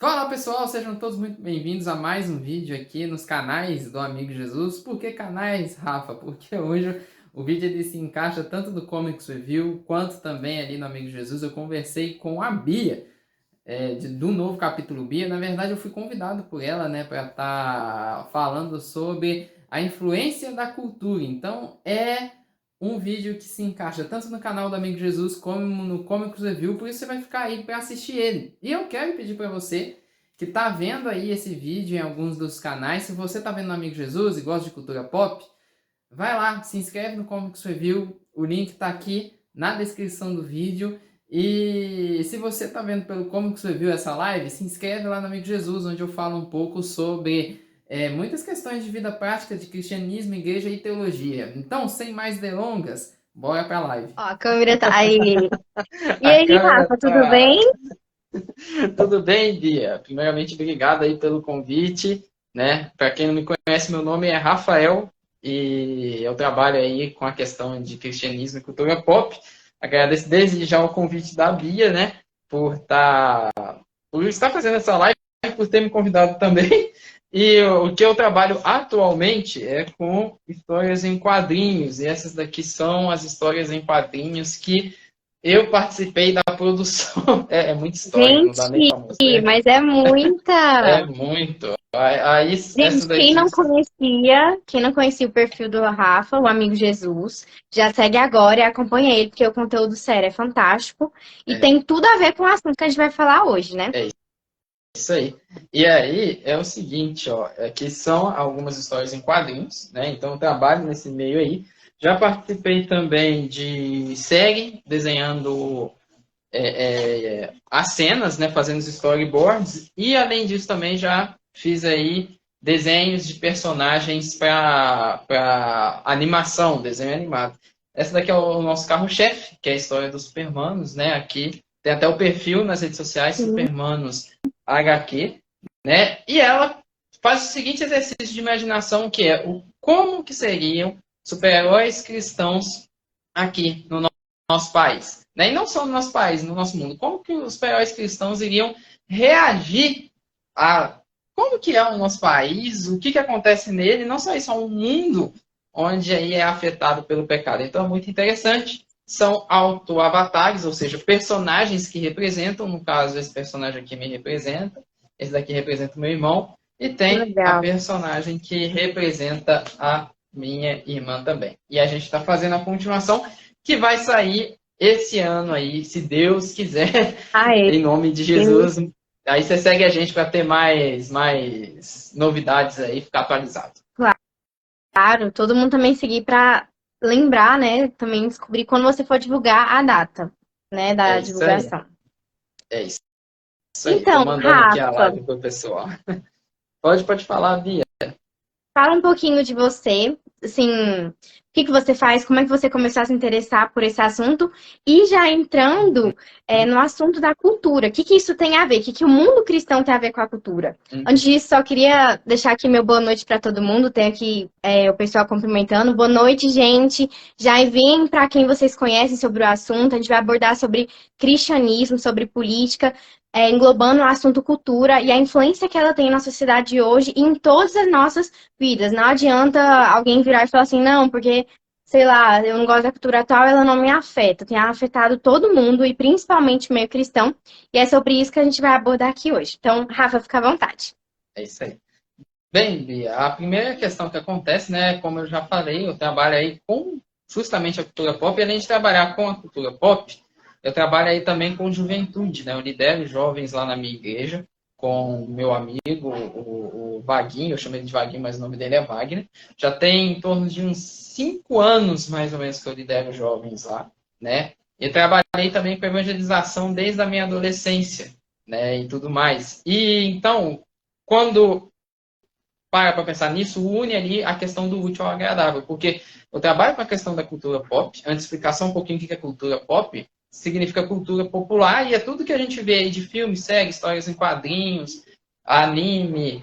Fala pessoal, sejam todos muito bem-vindos a mais um vídeo aqui nos canais do Amigo Jesus. Por que canais, Rafa? Porque hoje o vídeo ele se encaixa tanto no Comics Review quanto também ali no Amigo Jesus. Eu conversei com a Bia, do novo capítulo Bia. Na verdade, eu fui convidado por ela, né, para estar falando sobre a influência da cultura. Então, é um vídeo que se encaixa tanto no canal do Amigo Jesus como no Comics Review, por isso você vai ficar aí para assistir ele. E eu quero pedir para você que tá vendo aí esse vídeo em alguns dos canais, se você tá vendo no Amigo Jesus e gosta de cultura pop, vai lá, se inscreve no Comics Review, o link tá aqui na descrição do vídeo. E se você tá vendo pelo Comics Review essa live, se inscreve lá no Amigo Jesus, onde eu falo um pouco sobre muitas questões de vida prática, de cristianismo, igreja e teologia. Então, sem mais delongas, bora pra live. Ó, a câmera tá aí. E A aí, câmera Rafa, tudo bem? tá. Tudo bem, Bia? Primeiramente, obrigado aí pelo convite, né? Para quem não me conhece, meu nome é Rafael e eu trabalho aí com a questão de cristianismo e cultura pop. Agradeço desde já o convite da Bia, né? Por estar fazendo essa live, por ter me convidado também. E o que eu trabalho atualmente é com histórias em quadrinhos, e essas daqui são as histórias em quadrinhos que eu participei da produção. É muita história, não dá nem Gente, para mostrar. mas é É muita. muito. Aí, essa Gente, quem daqui. não conhecia, quem não conhecia o perfil do Rafa, o Amigo Jesus, já segue agora e acompanha ele, porque o conteúdo sério é fantástico e É, tem tudo a ver com o assunto que a gente vai falar hoje, né? é isso aí. E aí é o seguinte, ó, aqui são algumas histórias em quadrinhos, né? Então eu trabalho nesse meio aí. Já participei também de série, desenhando as cenas, né? Fazendo os storyboards. E além disso também já fiz aí desenhos de personagens para animação, desenho animado. Essa daqui é o nosso carro-chefe, que é a história dos Supermanos, né? Aqui tem até o perfil nas redes sociais, Sim. Supermanos HQ, né? E ela faz o seguinte exercício de imaginação, que é como que seriam super-heróis cristãos aqui no nosso país, né? E não só no nosso país, no nosso mundo. Como que os super-heróis cristãos iriam reagir a como que é o nosso país, o que acontece nele, não só isso, é um mundo onde aí é afetado pelo pecado. Então é muito interessante. São auto-avatares, ou seja, personagens que representam, no caso, esse personagem aqui me representa, esse daqui representa o meu irmão, e Que tem a legal. personagem que representa a minha irmã também. E a gente está fazendo a continuação que vai sair esse ano aí, se Deus quiser, Aê. em nome de Jesus. Aí você segue a gente para ter mais novidades aí, ficar atualizado. Claro, todo mundo também seguir para lembrar, né? Também descobrir quando você for divulgar a data, né, É da isso aí. divulgação. É isso aí. Estou Então, mandando aqui a Rafa, live pro pessoal. Pode falar, Bia. fala um pouquinho de você, assim, o que que você faz, como é que você começou a se interessar por esse assunto e já entrando no assunto da cultura, o que que isso tem a ver, o que que o mundo cristão tem a ver com a cultura. Antes disso, só queria deixar aqui meu boa noite para todo mundo, tem aqui o pessoal cumprimentando. Boa noite, gente. Já vem para quem vocês conhecem sobre o assunto, a gente vai abordar sobre cristianismo, sobre política, englobando o assunto cultura e a influência que ela tem na sociedade hoje e em todas as nossas vidas. Não adianta alguém virar e falar assim, não, porque, sei lá, eu não gosto da cultura atual, ela não me afeta. Tem afetado todo mundo e principalmente o meio cristão. E é sobre isso que a gente vai abordar aqui hoje. Então, Rafa, fica à vontade. É isso aí. Bem, Bia, a primeira questão que acontece, né, como eu já falei, eu trabalho aí com justamente a cultura pop, e além de trabalhar com a cultura pop, eu trabalho aí também com juventude, né, eu lidero jovens lá na minha igreja, com meu amigo, o Vaguinho, eu chamo ele de Vaguinho, mas o nome dele é Wagner, já tem em torno de uns 5 anos, mais ou menos, que eu lidero jovens lá, né, e trabalhei também com evangelização desde a minha adolescência, né, e tudo mais. E, então, quando para pensar nisso, une ali a questão do útil ao agradável, porque eu trabalho com a questão da cultura pop, antes de explicar só um pouquinho o que é cultura pop, significa cultura popular, e é tudo que a gente vê aí de filmes, séries, histórias em quadrinhos, anime,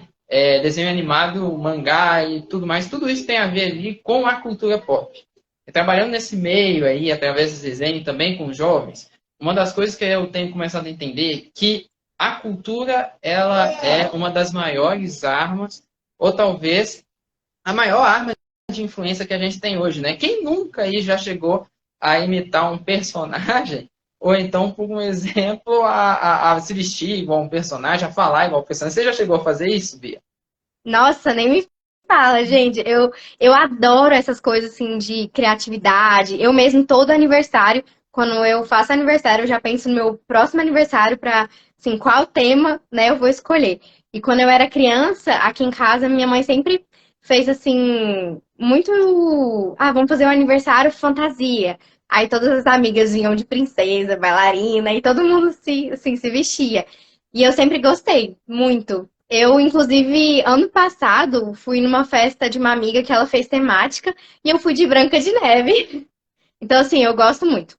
desenho animado, mangá e tudo mais, tudo isso tem a ver ali com a cultura pop. E trabalhando nesse meio aí, através do desenho também com jovens, uma das coisas que eu tenho começado a entender é que a cultura, ela é uma das maiores armas, ou talvez a maior arma de influência que a gente tem hoje, né? Quem nunca aí já chegou a imitar um personagem, ou então, por um exemplo, a se vestir igual um personagem, a falar igual um personagem. Você já chegou a fazer isso, Bia? Nossa, nem me fala, gente. Eu adoro essas coisas assim de criatividade. Eu mesmo, todo aniversário, quando eu faço aniversário, eu já penso no meu próximo aniversário para, assim, qual tema, né, eu vou escolher. E quando eu era criança, aqui em casa, minha mãe sempre fez assim, muito. Ah, vamos fazer um aniversário fantasia. Aí todas as amigas vinham de princesa, bailarina, e todo mundo se vestia. E eu sempre gostei, muito. Eu, inclusive, ano passado, fui numa festa de uma amiga que ela fez temática e eu fui de Branca de Neve. Então, assim, eu gosto muito.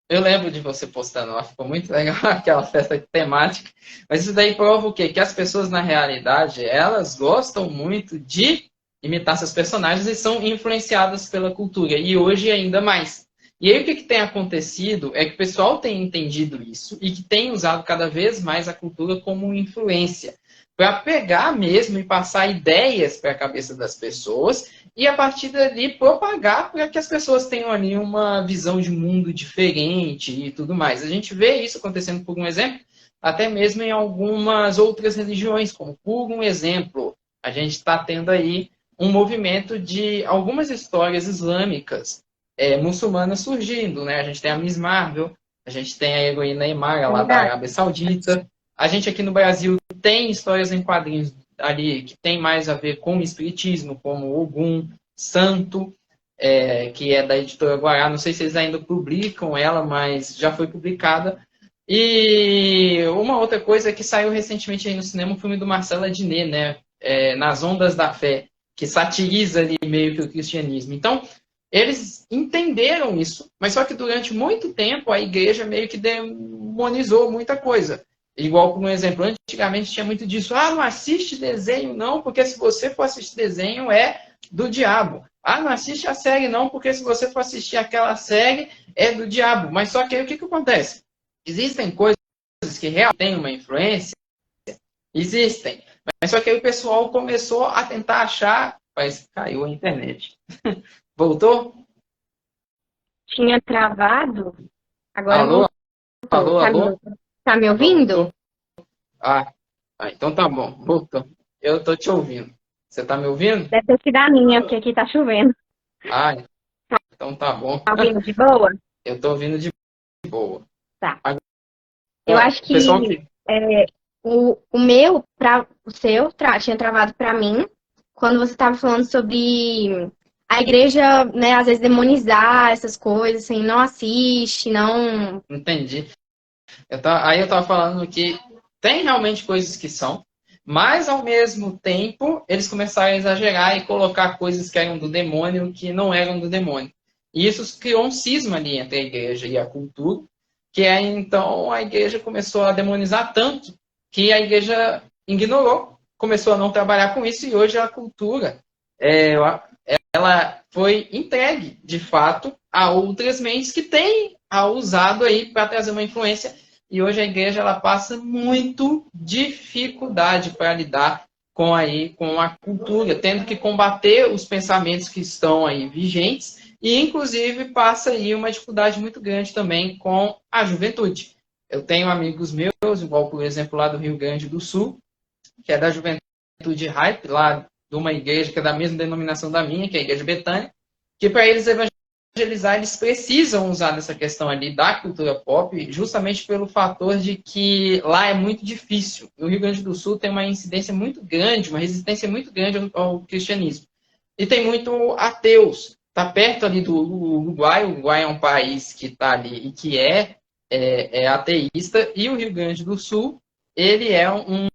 Eu lembro de você postando lá, ficou muito legal aquela festa temática. Mas isso daí prova o quê? Que as pessoas, na realidade, elas gostam muito de imitar seus personagens e são influenciadas pela cultura. E hoje ainda mais. E aí o que, que tem acontecido é que o pessoal tem entendido isso e que tem usado cada vez mais a cultura como influência. Para pegar mesmo e passar ideias para a cabeça das pessoas e a partir dali propagar para que as pessoas tenham ali uma visão de mundo diferente e tudo mais. A gente vê isso acontecendo, por um exemplo, até mesmo em algumas outras religiões, como por um exemplo, a gente está tendo aí um movimento de algumas histórias islâmicas muçulmanas surgindo, né? A gente tem a Miss Marvel, a gente tem a heroína Emara lá da Verdade. Arábia Saudita, a gente aqui no Brasil tem histórias em quadrinhos ali que tem mais a ver com o espiritismo, como Ogum, Santo, que é da editora Guará. Não sei se eles ainda publicam ela, mas já foi publicada. E uma outra coisa que saiu recentemente aí no cinema, o filme do Marcelo Adnet, né? Nas Ondas da Fé, que satiriza ali meio que o cristianismo. Então, eles entenderam isso, mas só que durante muito tempo a igreja meio que demonizou muita coisa. Igual, por um exemplo, antigamente tinha muito disso. Ah, não assiste desenho não, porque se você for assistir desenho é do diabo. Ah, não assiste a série não, porque se você for assistir aquela série é do diabo. Mas só que aí o que acontece? Existem coisas que realmente têm uma influência? Existem. Mas só que aí o pessoal começou a tentar achar, mas caiu a internet. Voltou? Tinha travado, agora Alô? voltou. Alô, alô? Tá me ouvindo? Voltou? Ah, então tá bom. Voltou. Eu tô te ouvindo. Você tá me ouvindo? Deve ter sido a minha, porque aqui tá chovendo. Ah, então tá bom. Tá ouvindo de boa? Eu tô ouvindo de boa. Tá. Agora, Eu acho o pessoal que o meu, o seu, tinha travado pra mim, quando você tava falando sobre a igreja, né, às vezes demonizar essas coisas, assim, não assiste, não. entendi. Aí eu tava falando que tem realmente coisas que são, mas ao mesmo tempo eles começaram a exagerar e colocar coisas que eram do demônio que não eram do demônio. E isso criou um cisma ali entre a igreja e a cultura, que aí então a igreja começou a demonizar tanto que a igreja ignorou, começou a não trabalhar com isso e hoje a cultura ela foi entregue de fato a outras mentes que têm a usado aí para trazer uma influência. E hoje a igreja ela passa muito dificuldade para lidar com a cultura, tendo que combater os pensamentos que estão aí vigentes e inclusive passa aí uma dificuldade muito grande também com a juventude. Eu tenho amigos meus, igual por exemplo lá do Rio Grande do Sul, que é da Juventude Hype, lá de uma igreja que é da mesma denominação da minha, que é a Igreja Betânia, que para eles evangelizar, eles precisam usar nessa questão ali da cultura pop, justamente pelo fator de que lá é muito difícil. O Rio Grande do Sul tem uma incidência muito grande, uma resistência muito grande ao cristianismo. E tem muito ateus. Está perto ali do Uruguai. O Uruguai é um país que está ali e que é ateísta. E o Rio Grande do Sul, ele é um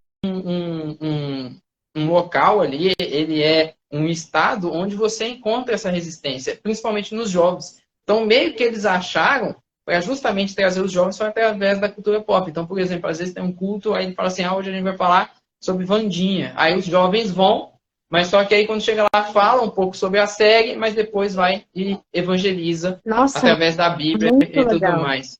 local ali, ele é um estado onde você encontra essa resistência, principalmente nos jovens. Então, meio que eles acharam, para justamente trazer os jovens, foi através da cultura pop. Então, por exemplo, às vezes tem um culto, aí ele fala assim, hoje a gente vai falar sobre Wandinha. Aí os jovens vão, mas só que aí quando chega lá, fala um pouco sobre a série, mas depois vai e evangeliza Nossa, através da Bíblia muito e tudo legal. mais.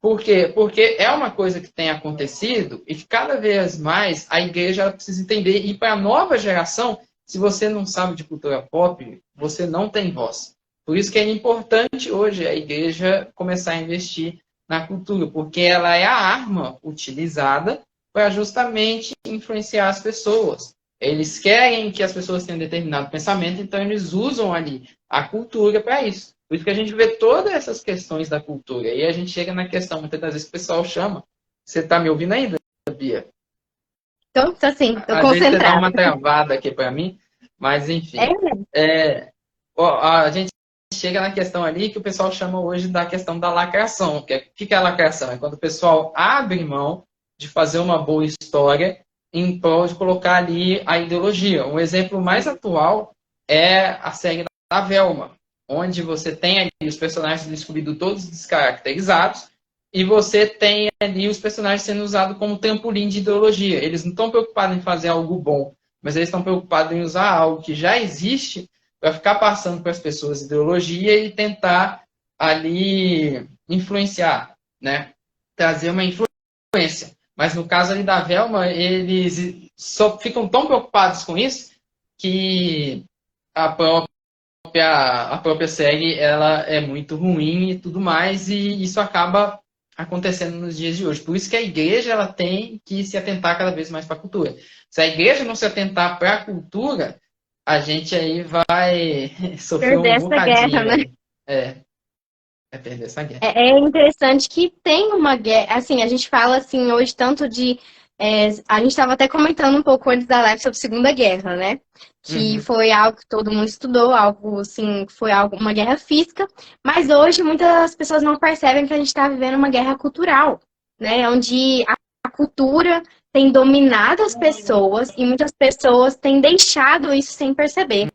Por quê? Porque é uma coisa que tem acontecido e que cada vez mais a igreja ela precisa entender. E para a nova geração, se você não sabe de cultura pop, você não tem voz. Por isso que é importante hoje a igreja começar a investir na cultura, porque ela é a arma utilizada para justamente influenciar as pessoas. Eles querem que as pessoas tenham determinado pensamento, então eles usam ali a cultura para isso. Por isso que a gente vê todas essas questões da cultura. E a gente chega na questão, muitas das vezes o pessoal chama. Você está me ouvindo ainda, Bia? Então, assim, tô Às vezes você dá concentrada. uma travada aqui para mim, mas enfim. É, A gente chega na questão ali que o pessoal chama hoje da questão da lacração. O que é a lacração? É quando o pessoal abre mão de fazer uma boa história em prol de colocar ali a ideologia. Um exemplo mais atual é a série da Velma, onde você tem ali os personagens do Scooby-Doo todos descaracterizados e você tem ali os personagens sendo usados como trampolim de ideologia. Eles não estão preocupados em fazer algo bom, mas eles estão preocupados em usar algo que já existe para ficar passando para as pessoas ideologia e tentar ali influenciar, né? Trazer uma influência. Mas no caso ali da Velma, eles só ficam tão preocupados com isso que a própria série ela é muito ruim e tudo mais, e isso acaba acontecendo nos dias de hoje. Por isso que a igreja ela tem que se atentar cada vez mais para a cultura. Se a igreja não se atentar para a cultura, a gente aí vai sofrer perder um essa guerra, bocadinho né? aí. É perder essa guerra. É interessante que tem uma guerra, assim, a gente fala assim hoje tanto de, a gente estava até comentando um pouco antes da live sobre a Segunda Guerra, né? Que Uhum. foi algo que todo mundo estudou, algo assim, foi algo, uma guerra física, mas hoje muitas pessoas não percebem que a gente está vivendo uma guerra cultural, né? Onde a cultura tem dominado as pessoas e muitas pessoas têm deixado isso sem perceber.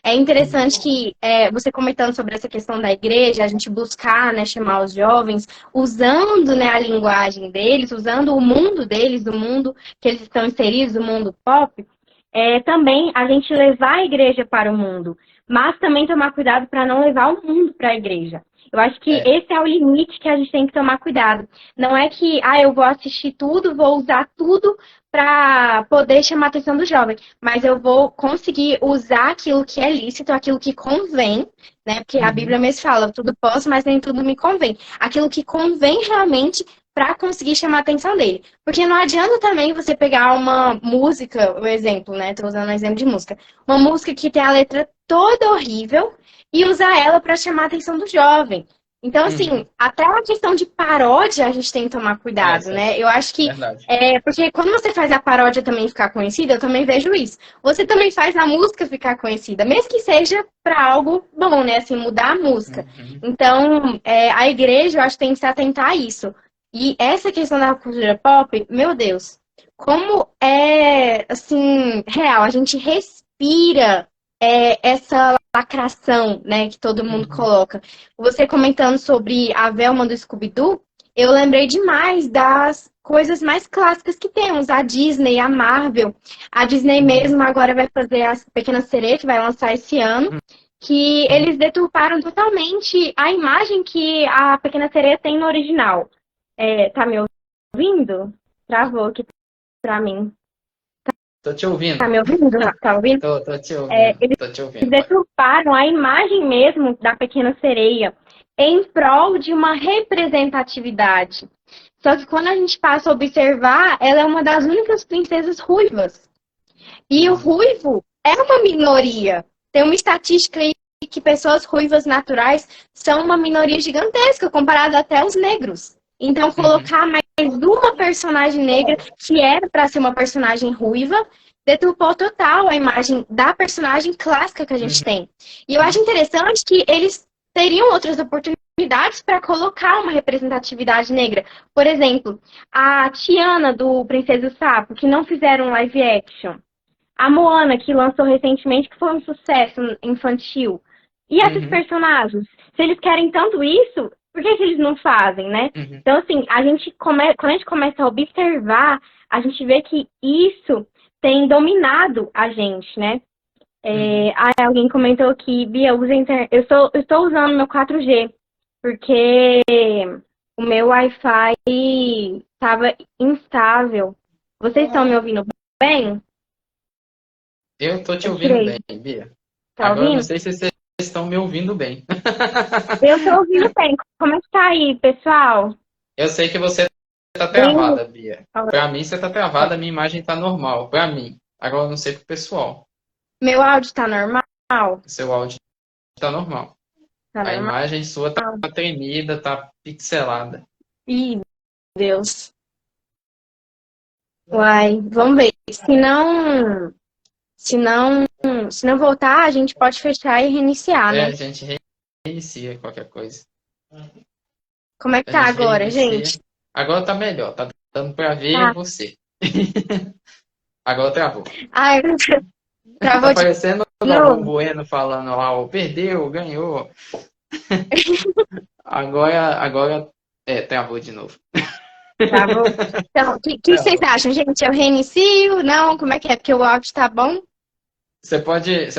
É interessante que você comentando sobre essa questão da igreja, a gente buscar, né, chamar os jovens, usando, né, a linguagem deles, usando o mundo deles, o mundo que eles estão inseridos, o mundo pop, também a gente levar a igreja para o mundo, mas também tomar cuidado para não levar o mundo para a igreja. Eu acho que É. esse é o limite que a gente tem que tomar cuidado. Não é que, eu vou assistir tudo, vou usar tudo para poder chamar a atenção do jovem, mas eu vou conseguir usar aquilo que é lícito, aquilo que convém, né? Porque a Bíblia Uhum. mesmo fala, tudo posso, mas nem tudo me convém. Aquilo que convém realmente para conseguir chamar a atenção dele. Porque não adianta também você pegar uma música, o exemplo, né? Tô usando um exemplo de música. Uma música que tem a letra toda horrível e usar ela para chamar a atenção do jovem. Então, assim, Uhum. até uma questão de paródia a gente tem que tomar cuidado, Essa né? Eu acho é que verdade. porque quando você faz a paródia também ficar conhecida, eu também vejo isso. Você também faz a música ficar conhecida, mesmo que seja para algo bom, né? Assim, mudar a música. Uhum. Então, a igreja, eu acho que tem que se atentar a isso. E essa questão da cultura pop, meu Deus, como é, assim, real. A gente respira essa lacração, né, que todo mundo Uhum. coloca. Você comentando sobre a Velma do Scooby-Doo, eu lembrei demais das coisas mais clássicas que temos, a Disney, a Marvel. A Disney Uhum. mesmo agora vai fazer a Pequena Sereia, que vai lançar esse ano, que eles deturparam totalmente a imagem que a Pequena Sereia tem no original. Tá me ouvindo? Travou aqui pra mim. Tô te ouvindo. Tá me ouvindo? Tá ouvindo? Tô te ouvindo. Eles Tô te ouvindo, pai. deturparam a imagem mesmo da Pequena Sereia em prol de uma representatividade. Só que quando a gente passa a observar, ela é uma das únicas princesas ruivas. E o Uhum. ruivo é uma minoria. Tem uma estatística aí que pessoas ruivas naturais são uma minoria gigantesca, comparada até aos negros. Então, Uhum. colocar mais uma personagem negra, que era para ser uma personagem ruiva, deturpou total a imagem da personagem clássica que a gente tem. E eu acho interessante que eles teriam outras oportunidades para colocar uma representatividade negra. Por exemplo, a Tiana do Princesa e o Sapo, que não fizeram live action. A Moana, que lançou recentemente, que foi um sucesso infantil. E esses Uhum. personagens? Se eles querem tanto isso, por que eles não fazem, né? Uhum. Então, assim, quando a gente começa a observar, a gente vê que isso tem dominado a gente, né? Uhum. Alguém comentou aqui, Bia, eu estou usando meu 4G, porque O meu Wi-Fi estava instável. Vocês estão me ouvindo bem? Eu tô te Eu ouvindo tirei. bem, Bia. Tá Agora eu não ouvindo? sei se vocês estão me ouvindo bem. Eu tô ouvindo bem. Como é que tá aí, pessoal? Eu sei que você tá Bem. travada, Bia. Pra mim você tá travada, a minha imagem tá normal. Pra mim. Agora eu não sei pro pessoal. Meu áudio tá normal? O seu áudio tá normal. Tá A normal? imagem sua tá tremida, tá pixelada. Ih, Deus. Uai, vamos ver. Se não, se não voltar, a gente pode fechar e reiniciar, É, né? a gente reinicia qualquer coisa. Como é que A tá gente agora, reinicia. gente? Agora tá melhor, tá dando pra ver Tá. você. Agora travou. Ai, Tá travou de parecendo o Galvão novo? Bueno falando lá, ó, perdeu, ganhou. Agora travou de novo. Travou. Então, o que vocês Travou. acham, gente? Eu reinicio? Não? Como é que é? Porque o áudio tá bom? Você pode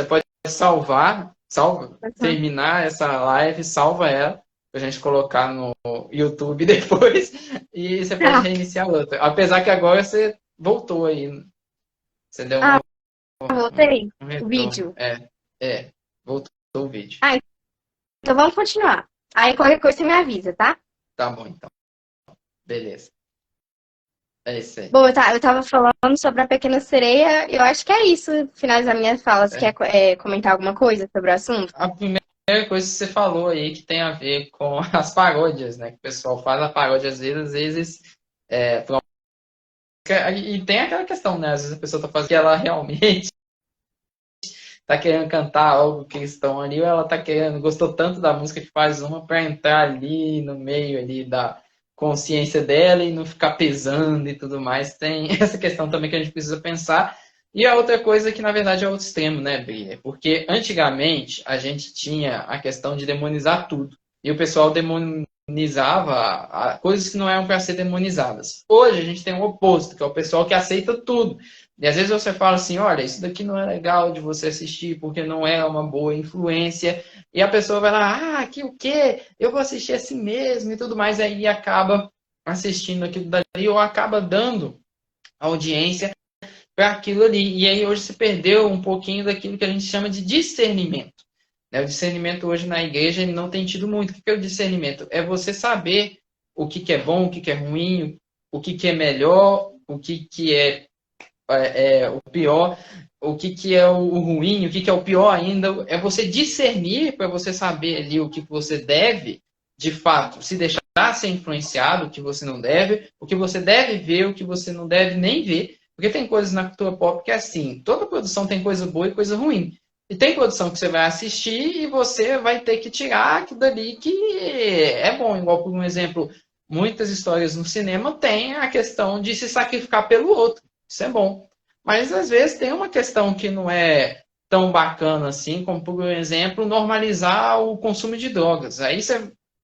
terminar essa live, salva ela, pra gente colocar no YouTube depois, e você pode Tá. reiniciar outra. Apesar que agora você voltou aí, você deu Ah, voltei. um O retorno. vídeo. Voltou o vídeo. Ah, então vamos continuar. Aí qualquer coisa você me avisa, tá? Tá bom, então. Beleza. É isso aí. Bom, eu tava falando sobre a Pequena Sereia. Eu acho que é isso. Finalizar minha fala. Você quer comentar alguma coisa sobre o assunto? A primeira coisa que você falou aí que tem a ver com as paródias, né? Que o pessoal faz a paródia às vezes e tem aquela questão, né? Às vezes a pessoa tá fazendo que ela realmente tá querendo cantar algo que eles estão ali, ou ela tá querendo, gostou tanto da música que faz uma para entrar ali no meio ali da consciência dela e não ficar pesando e tudo mais. Tem essa questão também que a gente precisa pensar. E a outra coisa que, na verdade, é o outro extremo, né, Bria? Porque antigamente a gente tinha a questão de demonizar tudo. E o pessoal demonizava coisas que não eram para ser demonizadas. Hoje a gente tem o oposto, que é o pessoal que aceita tudo. E às vezes você fala assim, olha, isso daqui não é legal de você assistir porque não é uma boa influência. E a pessoa vai lá, que o quê? Eu vou assistir assim mesmo e tudo mais. Aí acaba assistindo aquilo dali ou acaba dando audiência para aquilo ali. E aí hoje se perdeu um pouquinho daquilo que a gente chama de discernimento. O discernimento hoje na igreja ele não tem tido muito. O que é o discernimento? É você saber o que é bom, o que é ruim, o que é melhor, o que é o pior, o que é o ruim, o que é o pior ainda, é você discernir para você saber ali o que você deve, de fato, se deixar ser influenciado, o que você não deve, o que você deve ver, o que você não deve nem ver, porque tem coisas na cultura pop que é assim, toda produção tem coisa boa e coisa ruim. E tem produção que você vai assistir e você vai ter que tirar aquilo dali que é bom, igual por um exemplo, muitas histórias no cinema têm a questão de se sacrificar pelo outro. Isso é bom. Mas às vezes tem uma questão que não é tão bacana assim, como por exemplo, normalizar o consumo de drogas.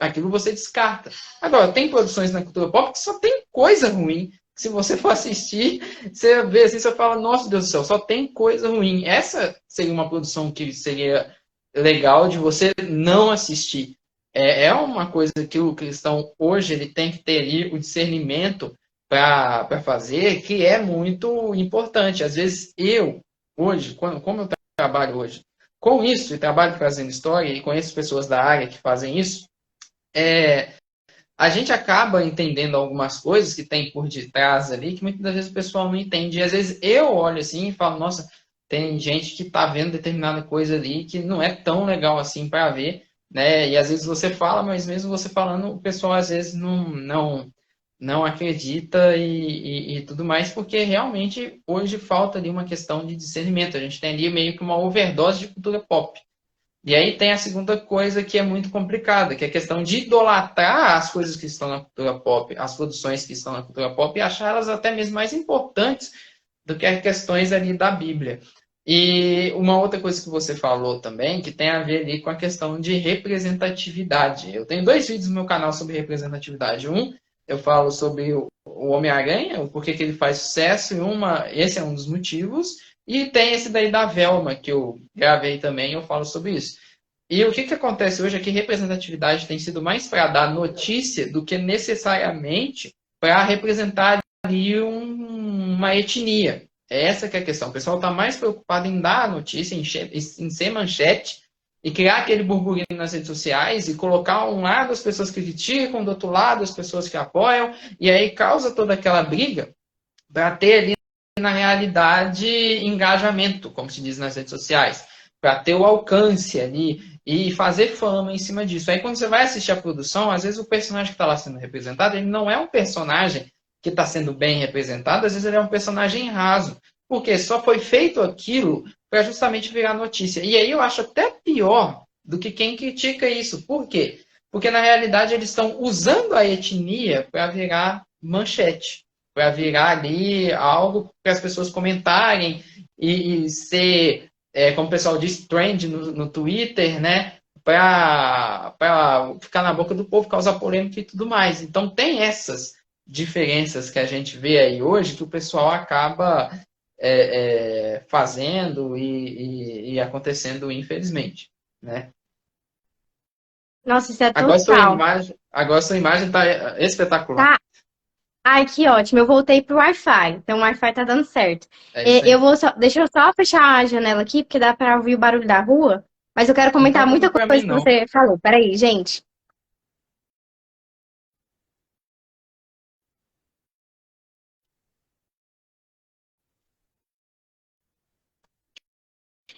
Aquilo você descarta. Agora, tem produções na cultura pop que só tem coisa ruim. Se você for assistir, você vê assim, você fala, nossa Deus do céu, só tem coisa ruim. Essa seria uma produção que seria legal de você não assistir. É uma coisa que o cristão hoje ele tem que ter ali o discernimento para fazer, que é muito importante. Às vezes hoje, como eu trabalho hoje com isso, e trabalho fazendo história, e conheço pessoas da área que fazem isso, a gente acaba entendendo algumas coisas que tem por detrás ali, que muitas vezes o pessoal não entende. E às vezes eu olho assim e falo, nossa, tem gente que está vendo determinada coisa ali que não é tão legal assim para ver, né? E às vezes você fala, mas mesmo você falando, o pessoal às vezes não acredita e tudo mais, porque realmente hoje falta ali uma questão de discernimento. A gente tem ali meio que uma overdose de cultura pop. E aí tem a segunda coisa que é muito complicada, que é a questão de idolatrar as coisas que estão na cultura pop, as produções que estão na cultura pop, e achar elas até mesmo mais importantes do que as questões ali da Bíblia. E uma outra coisa que você falou também, que tem a ver ali com a questão de representatividade. Eu tenho 2 vídeos no meu canal sobre representatividade. Um, eu falo sobre o Homem-Aranha, o porquê que ele faz sucesso, esse é um dos motivos. E tem esse daí da Velma, que eu gravei também, eu falo sobre isso. E o que acontece hoje é que representatividade tem sido mais para dar notícia do que necessariamente para representar ali uma etnia. Essa que é a questão. O pessoal está mais preocupado em dar a notícia, em ser manchete, e criar aquele burburinho nas redes sociais e colocar um lado as pessoas que criticam, do outro lado as pessoas que apoiam, e aí causa toda aquela briga para ter ali, na realidade, engajamento, como se diz nas redes sociais, para ter o alcance ali e fazer fama em cima disso. Aí quando você vai assistir a produção, às vezes o personagem que está lá sendo representado, ele não é um personagem que está sendo bem representado, às vezes ele é um personagem raso, porque só foi feito aquilo para justamente virar notícia. E aí eu acho até pior do que quem critica isso. Por quê? Porque na realidade eles estão usando a etnia para virar manchete, para virar ali algo para as pessoas comentarem e ser, como o pessoal diz, trend no Twitter, né? Para ficar na boca do povo, causar polêmica e tudo mais. Então tem essas diferenças que a gente vê aí hoje que o pessoal acaba fazendo e acontecendo, infelizmente, né? Nossa, isso é Agora total. sua imagem está espetacular. Tá. Ai, que ótimo. Eu voltei pro Wi-Fi. Então o Wi-Fi tá dando certo. É isso Eu aí. vou só. Deixa eu só fechar a janela aqui, porque dá pra ouvir o barulho da rua. Mas eu quero Não comentar muita preocupa para mim, coisa que não. você falou. Peraí, gente.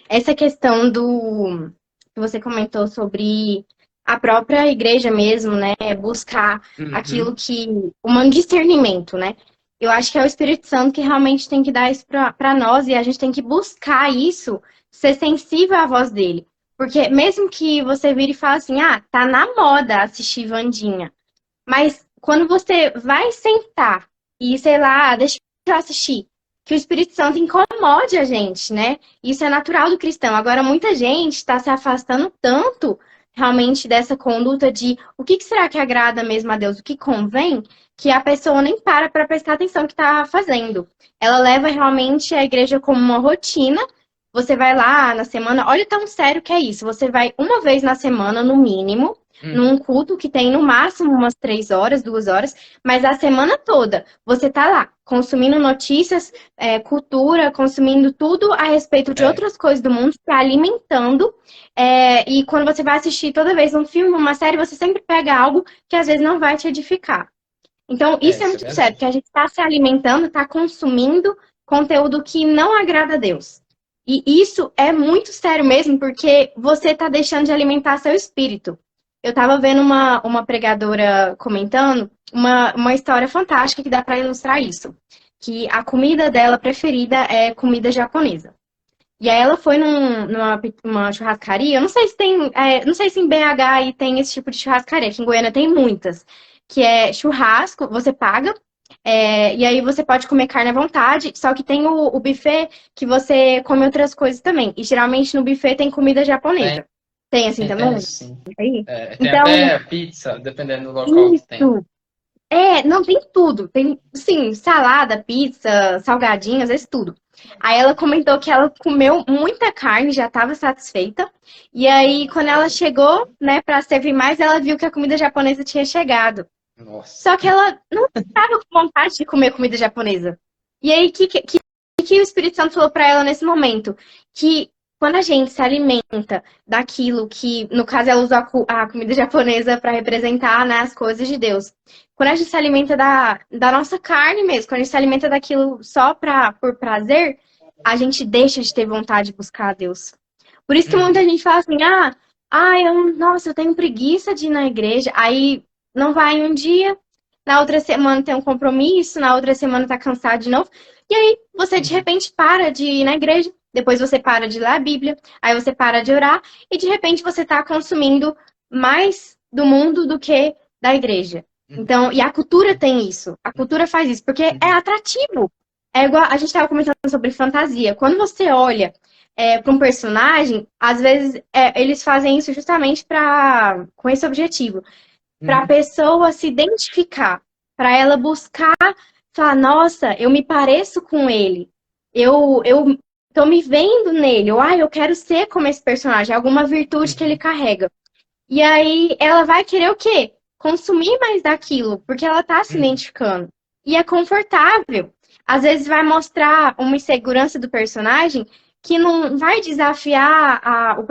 Essa questão do que você comentou sobre a própria igreja mesmo, né? Buscar aquilo Uhum. que. Um discernimento, né? Eu acho que é o Espírito Santo que realmente tem que dar isso para nós e a gente tem que buscar isso, ser sensível à voz dele. Porque mesmo que você vire e fale assim, ah, tá na moda assistir Wandinha. Mas quando você vai sentar e, sei lá, deixa eu assistir, que o Espírito Santo incomode a gente, né? Isso é natural do cristão. Agora, muita gente está se afastando tanto realmente dessa conduta de o que será que agrada mesmo a Deus, o que convém, que a pessoa nem para prestar atenção no que está fazendo. Ela leva realmente a igreja como uma rotina. Você vai lá na semana, olha tão sério que é isso. Você vai uma vez na semana, no mínimo, Uhum. num culto que tem no máximo umas 3 horas, 2 horas, mas a semana toda você tá lá consumindo notícias, cultura, consumindo tudo a respeito de É, outras coisas do mundo, se alimentando. E quando você vai assistir toda vez um filme, uma série, você sempre pega algo que às vezes não vai te edificar. Então, isso é isso é muito sério, verdade. que a gente está se alimentando, está consumindo conteúdo que não agrada a Deus. E isso é muito sério mesmo, porque você está deixando de alimentar seu espírito. Eu estava vendo uma pregadora comentando uma história fantástica que dá para ilustrar isso. Que a comida dela preferida é comida japonesa. E aí ela foi numa churrascaria. Eu não sei se tem, não sei se em BH aí tem esse tipo de churrascaria. Aqui em Goiânia tem muitas. Que é churrasco, você paga, e aí você pode comer carne à vontade. Só que tem o buffet que você come outras coisas também. E geralmente no buffet tem comida Tem, japonesa. Tem assim tem também? sim. Aí? Tem Então, até pizza, dependendo do local que tem. isso. Não, tem tudo. Tem, sim, salada, pizza, salgadinho, às vezes tudo. Aí ela comentou que ela comeu muita carne, já estava satisfeita. E aí, quando ela chegou, né, para servir mais, ela viu que a comida japonesa tinha chegado. Nossa. Só que ela não estava com vontade de comer comida japonesa. E aí, que o Espírito Santo falou para ela nesse momento? Que quando a gente se alimenta daquilo que, no caso, ela usou a comida japonesa para representar, né, as coisas de Deus. Quando a gente se alimenta da nossa carne mesmo, quando a gente se alimenta daquilo só por prazer, a gente deixa de ter vontade de buscar a Deus. Por isso que muita Uhum. gente fala assim, nossa, eu tenho preguiça de ir na igreja. Aí não vai um dia, na outra semana tem um compromisso, na outra semana tá cansado de novo. E aí você de Uhum. repente para de ir na igreja, depois você para de ler a Bíblia, aí você para de orar e de repente você tá consumindo mais do mundo do que da igreja. Uhum. Então, e a cultura tem isso. A cultura faz isso, porque é Uhum. atrativo. É igual a gente estava comentando sobre fantasia. Quando você olha para um personagem, às vezes eles fazem isso justamente com esse objetivo para a Uhum. pessoa se identificar, para ela buscar, falar, nossa, eu me pareço com ele. Eu tô me vendo nele, ou eu quero ser como esse personagem, alguma virtude que ele Uhum. carrega. E aí ela vai querer o quê? Consumir mais daquilo, porque ela tá se Uhum. identificando. E é confortável. Às vezes vai mostrar uma insegurança do personagem que não vai desafiar o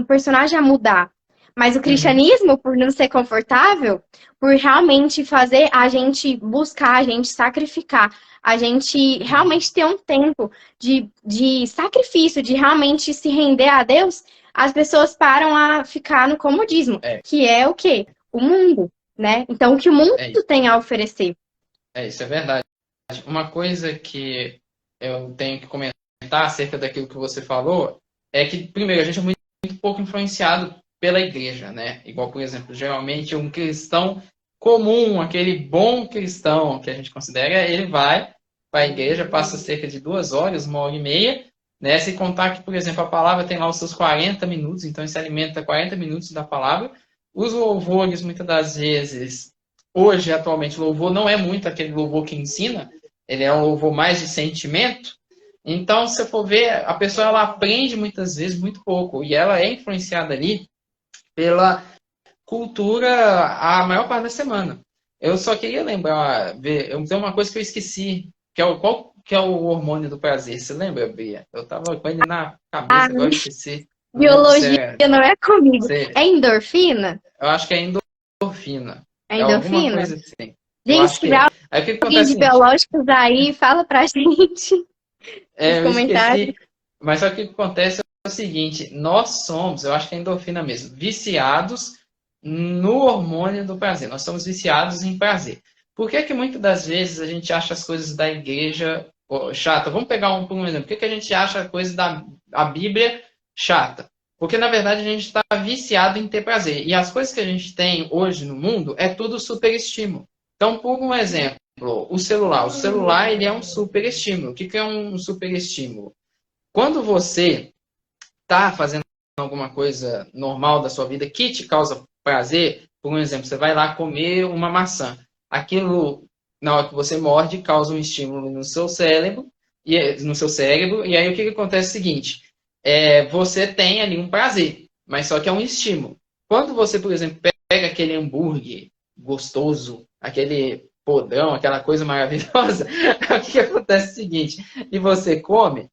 personagem a mudar. Mas o Uhum. cristianismo, por não ser confortável, por realmente fazer a gente buscar, a gente sacrificar, a gente Uhum. realmente ter um tempo de sacrifício, de realmente se render a Deus, as pessoas param a ficar no comodismo, É, que é o quê? O mundo, né? Então, o que o mundo é isso. tem a oferecer. É isso, é verdade. Uma coisa que eu tenho que comentar acerca daquilo que você falou é que, primeiro, a gente é muito pouco influenciado pela igreja, né? Igual, por exemplo, geralmente um cristão comum, aquele bom cristão que a gente considera, ele vai para a igreja, passa cerca de 2 horas, 1 hora e meia, né? Se contar que, por exemplo, a palavra tem lá os seus 40 minutos, então ele se alimenta 40 minutos da palavra. Os louvores, muitas das vezes, hoje, atualmente, o louvor não é muito aquele louvor que ensina, ele é um louvor mais de sentimento. Então, se você for ver, a pessoa ela aprende muitas vezes muito pouco e ela é influenciada ali pela cultura a maior parte da semana. Eu só queria lembrar, eu tenho uma coisa que eu esqueci, que é qual que é o hormônio do prazer? Você lembra, Bia? Eu tava com ele na A cabeça, agora eu esqueci. Não lembro se biologia é, não é comigo. se, É endorfina? eu acho que é endorfina. É É alguma endorfina? coisa assim. Eu Gente, acho se que é. tiver Aí o que alguém acontece de é o seguinte, biológicos aí, fala pra gente nos eu comentários. esqueci, mas só que o que acontece é o seguinte, nós somos, eu acho que é endorfina mesmo, viciados no hormônio do prazer. Nós somos viciados em prazer. Por que que muitas das vezes a gente acha as coisas da igreja chata? Vamos pegar por um exemplo. Por que que a gente acha a coisa da a Bíblia chata? Porque, na verdade, a gente está viciado em ter prazer. E as coisas que a gente tem hoje no mundo é tudo superestímulo. Então, por um exemplo, o celular. O celular ele é um superestímulo. O que que é um superestímulo? Quando você está fazendo alguma coisa normal da sua vida que te causa prazer, por um exemplo, você vai lá comer uma maçã. Aquilo, na hora que você morde, causa um estímulo no seu cérebro, e aí o que, que acontece é o seguinte, você tem ali um prazer, mas só que é um estímulo. Quando você, por exemplo, pega aquele hambúrguer gostoso, aquele podrão, aquela coisa maravilhosa, o que, que acontece é o seguinte, e você come,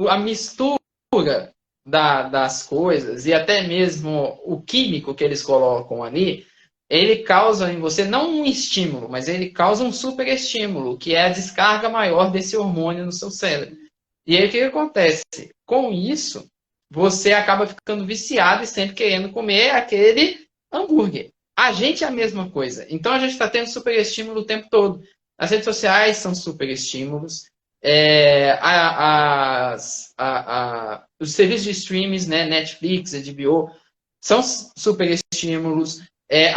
a mistura das coisas e até mesmo o químico que eles colocam ali, ele causa em você não um estímulo, mas ele causa um superestímulo, que é a descarga maior desse hormônio no seu cérebro. E aí o que acontece? Com isso, você acaba ficando viciado e sempre querendo comer aquele hambúrguer. A gente é a mesma coisa. Então a gente está tendo superestímulo o tempo todo. As redes sociais são superestímulos. Os serviços de streams, né, Netflix, HBO, são superestímulos.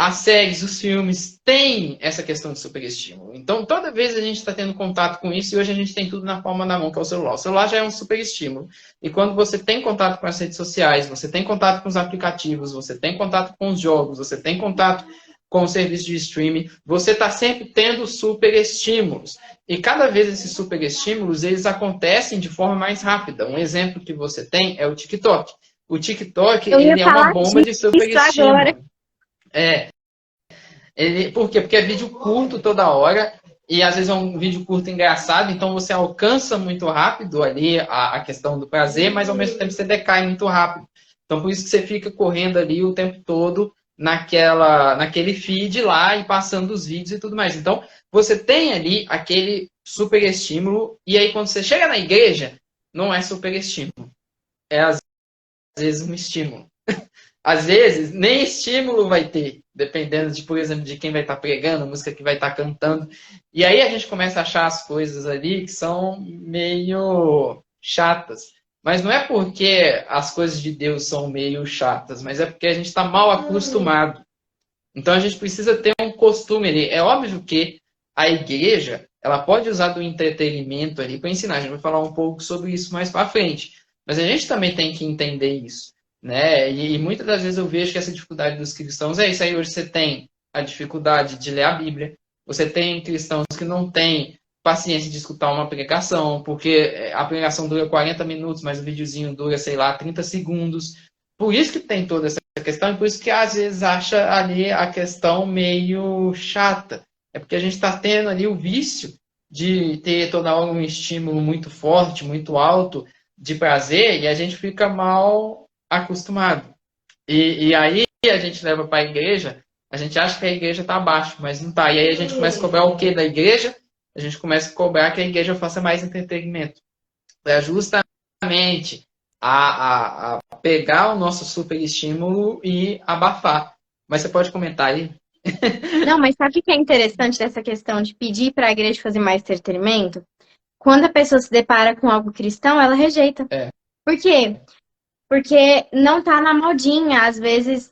As séries, os filmes têm essa questão de superestímulo. Então, toda vez a gente está tendo contato com isso e hoje a gente tem tudo na palma da mão, que é o celular. O celular já é um superestímulo. E quando você tem contato com as redes sociais, você tem contato com os aplicativos, você tem contato com os jogos, você tem contato com o serviço de streaming, você está sempre tendo superestímulos. E cada vez esses superestímulos, eles acontecem de forma mais rápida. Um exemplo que você tem é o TikTok. O TikTok, Eu ia ele é uma falar bomba de disso agora. superestímulo. Por quê? Porque é vídeo curto toda hora e às vezes é um vídeo curto engraçado, então você alcança muito rápido ali a questão do prazer, mas ao mesmo tempo você decai muito rápido. Então por isso que você fica correndo ali o tempo todo naquele feed lá e passando os vídeos e tudo mais. Então você tem ali aquele super estímulo e aí quando você chega na igreja, não é super estímulo, é às vezes um estímulo. Às vezes, nem estímulo vai ter, dependendo de, por exemplo, de quem vai estar pregando, a música que vai estar cantando. E aí a gente começa a achar as coisas ali que são meio chatas. Mas não é porque as coisas de Deus são meio chatas, mas é porque a gente está mal acostumado. Então a gente precisa ter um costume ali. É óbvio que a igreja, ela pode usar do entretenimento ali para ensinar. A gente vai falar um pouco sobre isso mais para frente. Mas a gente também tem que entender isso, né? E muitas das vezes eu vejo que essa dificuldade dos cristãos é isso. Aí hoje você tem a dificuldade de ler a Bíblia. Você tem cristãos que não têm paciência de escutar uma pregação, porque a pregação dura 40 minutos, mas o videozinho dura, sei lá, 30 segundos. Por isso que tem toda essa questão, e por isso que às vezes acha ali a questão meio chata. É porque a gente está tendo ali o vício de ter toda hora um estímulo muito forte, muito alto de prazer, e a gente fica mal acostumado. E aí a gente leva para a igreja, a gente acha que a igreja está abaixo, mas não está. E aí a gente começa a cobrar o quê da igreja? A gente começa a cobrar que a igreja faça mais entretenimento. É justamente a pegar o nosso super estímulo e abafar. Mas você pode comentar aí? Não, mas sabe o que é interessante dessa questão de pedir para a igreja fazer mais entretenimento? Quando a pessoa se depara com algo cristão, ela rejeita. É. Por quê? Porque não tá na modinha. Às vezes,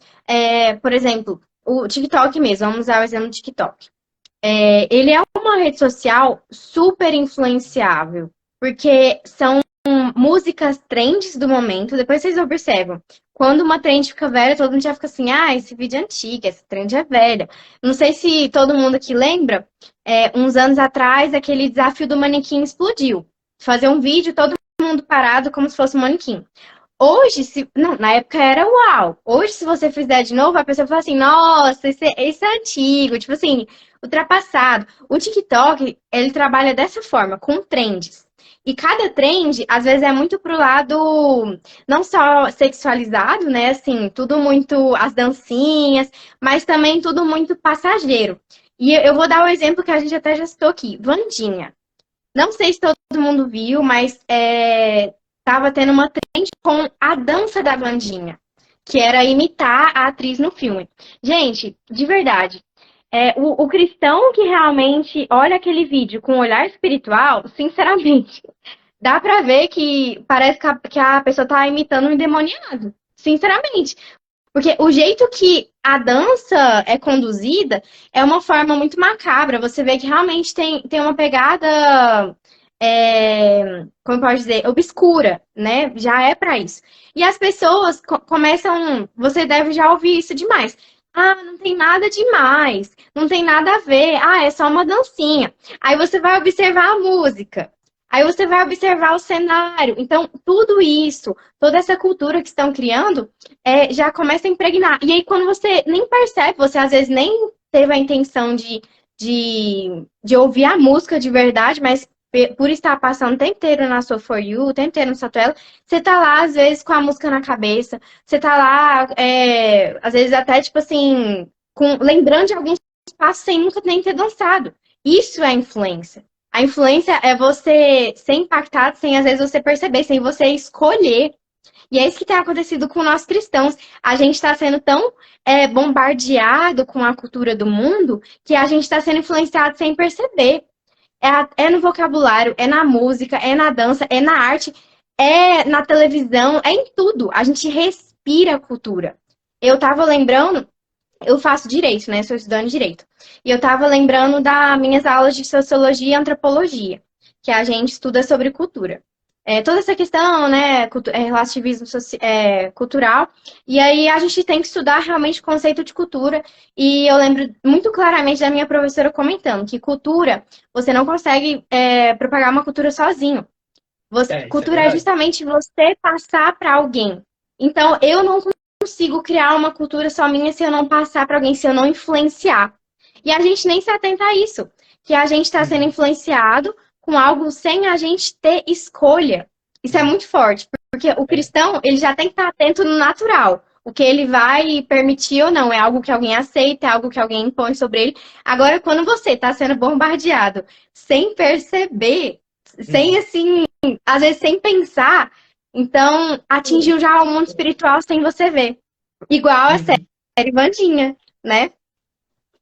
por exemplo, o TikTok mesmo, vamos usar o exemplo do TikTok. Ele é uma rede social super influenciável, porque são músicas trends do momento. Depois vocês observam. Quando uma trend fica velha, todo mundo já fica assim, ah, esse vídeo é antigo, essa trend é velha. Não sei se todo mundo aqui lembra, uns anos atrás, aquele desafio do manequim explodiu. Fazer um vídeo, todo mundo parado como se fosse um manequim. Hoje, não, na época era uau. Hoje, se você fizer de novo, a pessoa fala assim, nossa, isso é antigo, tipo assim, ultrapassado. O TikTok, ele trabalha dessa forma, com trends. E cada trend, às vezes, é muito pro lado não só sexualizado, né? Assim, tudo muito as dancinhas, mas também tudo muito passageiro. E eu vou dar o exemplo que a gente até já citou aqui, Wandinha. Não sei se todo mundo viu, mas tava tendo uma trend com a dança da Wandinha, que era imitar a atriz no filme. Gente, de verdade, o cristão que realmente olha aquele vídeo com um olhar espiritual, sinceramente, dá pra ver que parece que a pessoa tá imitando um endemoniado. Sinceramente. Porque o jeito que a dança é conduzida é uma forma muito macabra. Você vê que realmente tem uma pegada, como pode dizer, obscura, né? Já é pra isso. E as pessoas começam. Você deve já ouvir isso demais. Ah, não tem nada demais. Não tem nada a ver. Ah, é só uma dancinha. Aí você vai observar a música. Aí você vai observar o cenário. Então, tudo isso, toda essa cultura que estão criando, já começa a impregnar. E aí, quando você nem percebe, você às vezes nem teve a intenção de ouvir a música de verdade, mas por estar passando o tempo inteiro na sua For You, o tempo inteiro na sua tela, você tá lá, às vezes, com a música na cabeça, você tá lá, às vezes até, tipo assim, lembrando de alguns passos sem nunca nem ter dançado. Isso é influência. A influência é você ser impactado sem, às vezes, você perceber, sem você escolher. E é isso que tem acontecido com nós cristãos. A gente está sendo tão bombardeado com a cultura do mundo que a gente está sendo influenciado sem perceber. É no vocabulário, é na música, é na dança, é na arte, é na televisão, é em tudo. A gente respira a cultura. Eu estava lembrando, eu faço direito, né? Sou estudante de direito. E eu estava lembrando das minhas aulas de sociologia e antropologia, que a gente estuda sobre cultura. Toda essa questão, né? Relativismo cultural. E aí a gente tem que estudar realmente o conceito de cultura. E eu lembro muito claramente da minha professora comentando que cultura, você não consegue propagar uma cultura sozinho. Cultura é justamente você passar para alguém. Então, eu não consigo criar uma cultura só minha se eu não passar para alguém, se eu não influenciar. E a gente nem se atenta a isso, que a gente está sendo influenciado com algo sem a gente ter escolha. Isso é muito forte, porque o cristão, ele já tem que estar atento no natural. O que ele vai permitir ou não, é algo que alguém aceita, é algo que alguém impõe sobre ele. Agora, quando você está sendo bombardeado sem perceber, sem assim, às vezes sem pensar, então atingiu já o mundo espiritual sem você ver. Igual a série Wandinha, né?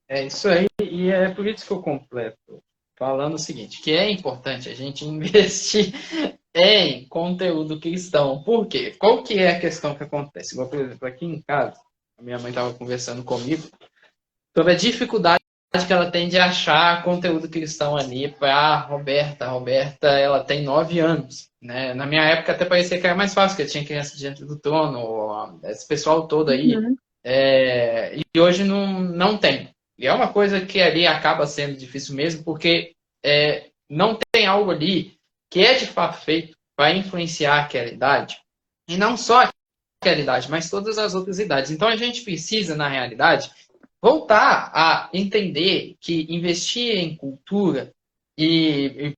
É isso aí, e é por isso que eu completo falando o seguinte, que é importante a gente investir em conteúdo cristão. Por quê? Qual que é a questão que acontece? Igual, por exemplo, aqui em casa, a minha mãe estava conversando comigo sobre a dificuldade que ela tem de achar conteúdo cristão ali para a Roberta. A Roberta, ela tem 9 anos, né? Na minha época até parecia que era mais fácil, porque tinha criança diante do trono, esse pessoal todo aí. Uhum. E hoje não tem. E é uma coisa que ali acaba sendo difícil mesmo, porque não tem algo ali que é de fato feito para influenciar aquela idade, e não só aquela idade, mas todas as outras idades. Então a gente precisa, na realidade, voltar a entender que investir em cultura, e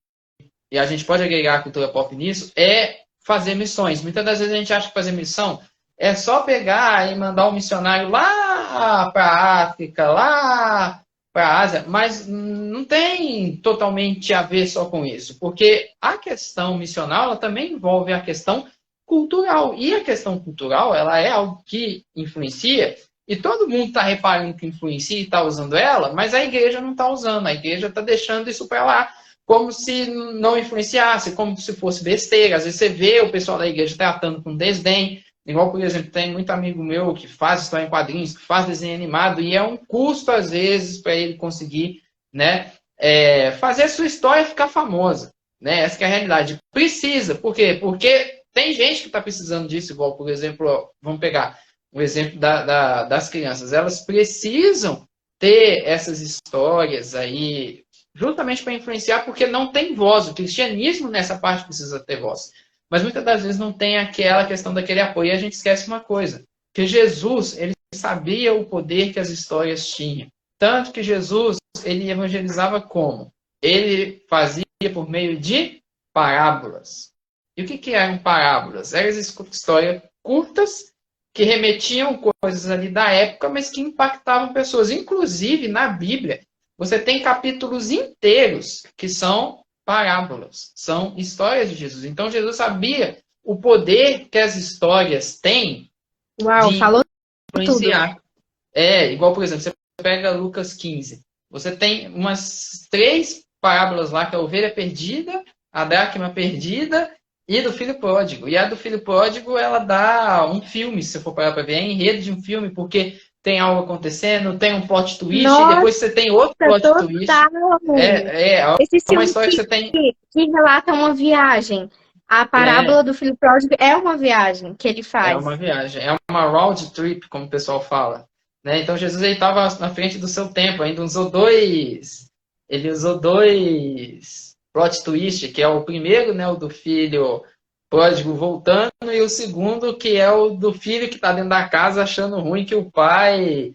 a gente pode agregar a cultura pop nisso, é fazer missões. Muitas das vezes a gente acha que fazer missão é só pegar e mandar um missionário lá para a África, lá para a Ásia, mas não tem totalmente a ver só com isso, porque a questão missional ela também envolve a questão cultural, e a questão cultural ela é algo que influencia, e todo mundo está reparando que influencia e está usando ela, mas a igreja não está usando, a igreja está deixando isso para lá, como se não influenciasse, como se fosse besteira. Às vezes você vê o pessoal da igreja tratando com desdém, igual, por exemplo, tem muito amigo meu que faz história em quadrinhos, que faz desenho animado, e é um custo, às vezes, para ele conseguir, né, fazer a sua história ficar famosa. Né? Essa que é a realidade. Precisa. Por quê? Porque tem gente que está precisando disso, igual, por exemplo, vamos pegar o exemplo das crianças. Elas precisam ter essas histórias aí, justamente para influenciar, porque não tem voz. O cristianismo, nessa parte, precisa ter voz. Mas muitas das vezes não tem aquela questão daquele apoio. E a gente esquece uma coisa, que Jesus, ele sabia o poder que as histórias tinham. Tanto que Jesus, ele evangelizava como? Ele fazia por meio de parábolas. E o que eram parábolas? Eram histórias curtas que remetiam coisas ali da época, mas que impactavam pessoas. Inclusive, na Bíblia, você tem capítulos inteiros que são parábolas, são histórias de Jesus. Então, Jesus sabia o poder que as histórias têm Uau, de falou influenciar. tudo. Igual, por exemplo, você pega Lucas 15. Você tem umas 3 parábolas lá, que é a ovelha perdida, a dracma perdida e do filho pródigo. E a do filho pródigo, ela dá um filme, se você for parar para ver, é enredo de um filme, porque tem algo acontecendo, tem um plot twist, Nossa, e depois você tem outro plot total. twist. Esse Uma filme história que você tem. que relata uma viagem. A É, parábola do filho pródigo é uma viagem que ele é faz. uma viagem, é uma road trip, como o pessoal fala. Né? Então Jesus estava na frente do seu tempo, ainda usou dois. Ele usou dois plot twist, que é o primeiro, né, o do filho pródigo voltando, e o segundo, que é o do filho que está dentro da casa achando ruim que o pai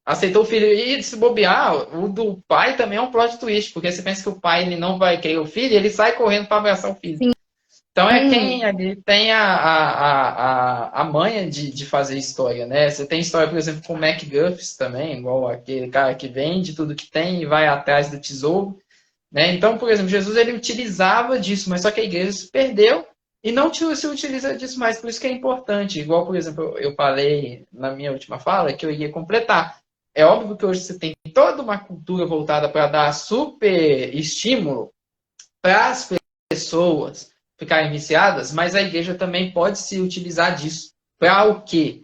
aceitou o filho. E se bobear, o do pai também é um plot twist, porque você pensa que o pai ele não vai querer o filho, e ele sai correndo para abraçar o filho. Então é quem ali tem a manha de fazer história, né? Você tem história, por exemplo, com o MacGuffin também, igual aquele cara que vende tudo que tem e vai atrás do tesouro, né? Então, por exemplo, Jesus ele utilizava disso, mas só que a igreja se perdeu e não se utiliza disso mais, por isso que é importante. Igual, por exemplo, eu falei na minha última fala que eu ia completar. É óbvio que hoje você tem toda uma cultura voltada para dar super estímulo para as pessoas ficarem viciadas, mas a igreja também pode se utilizar disso. Para o quê?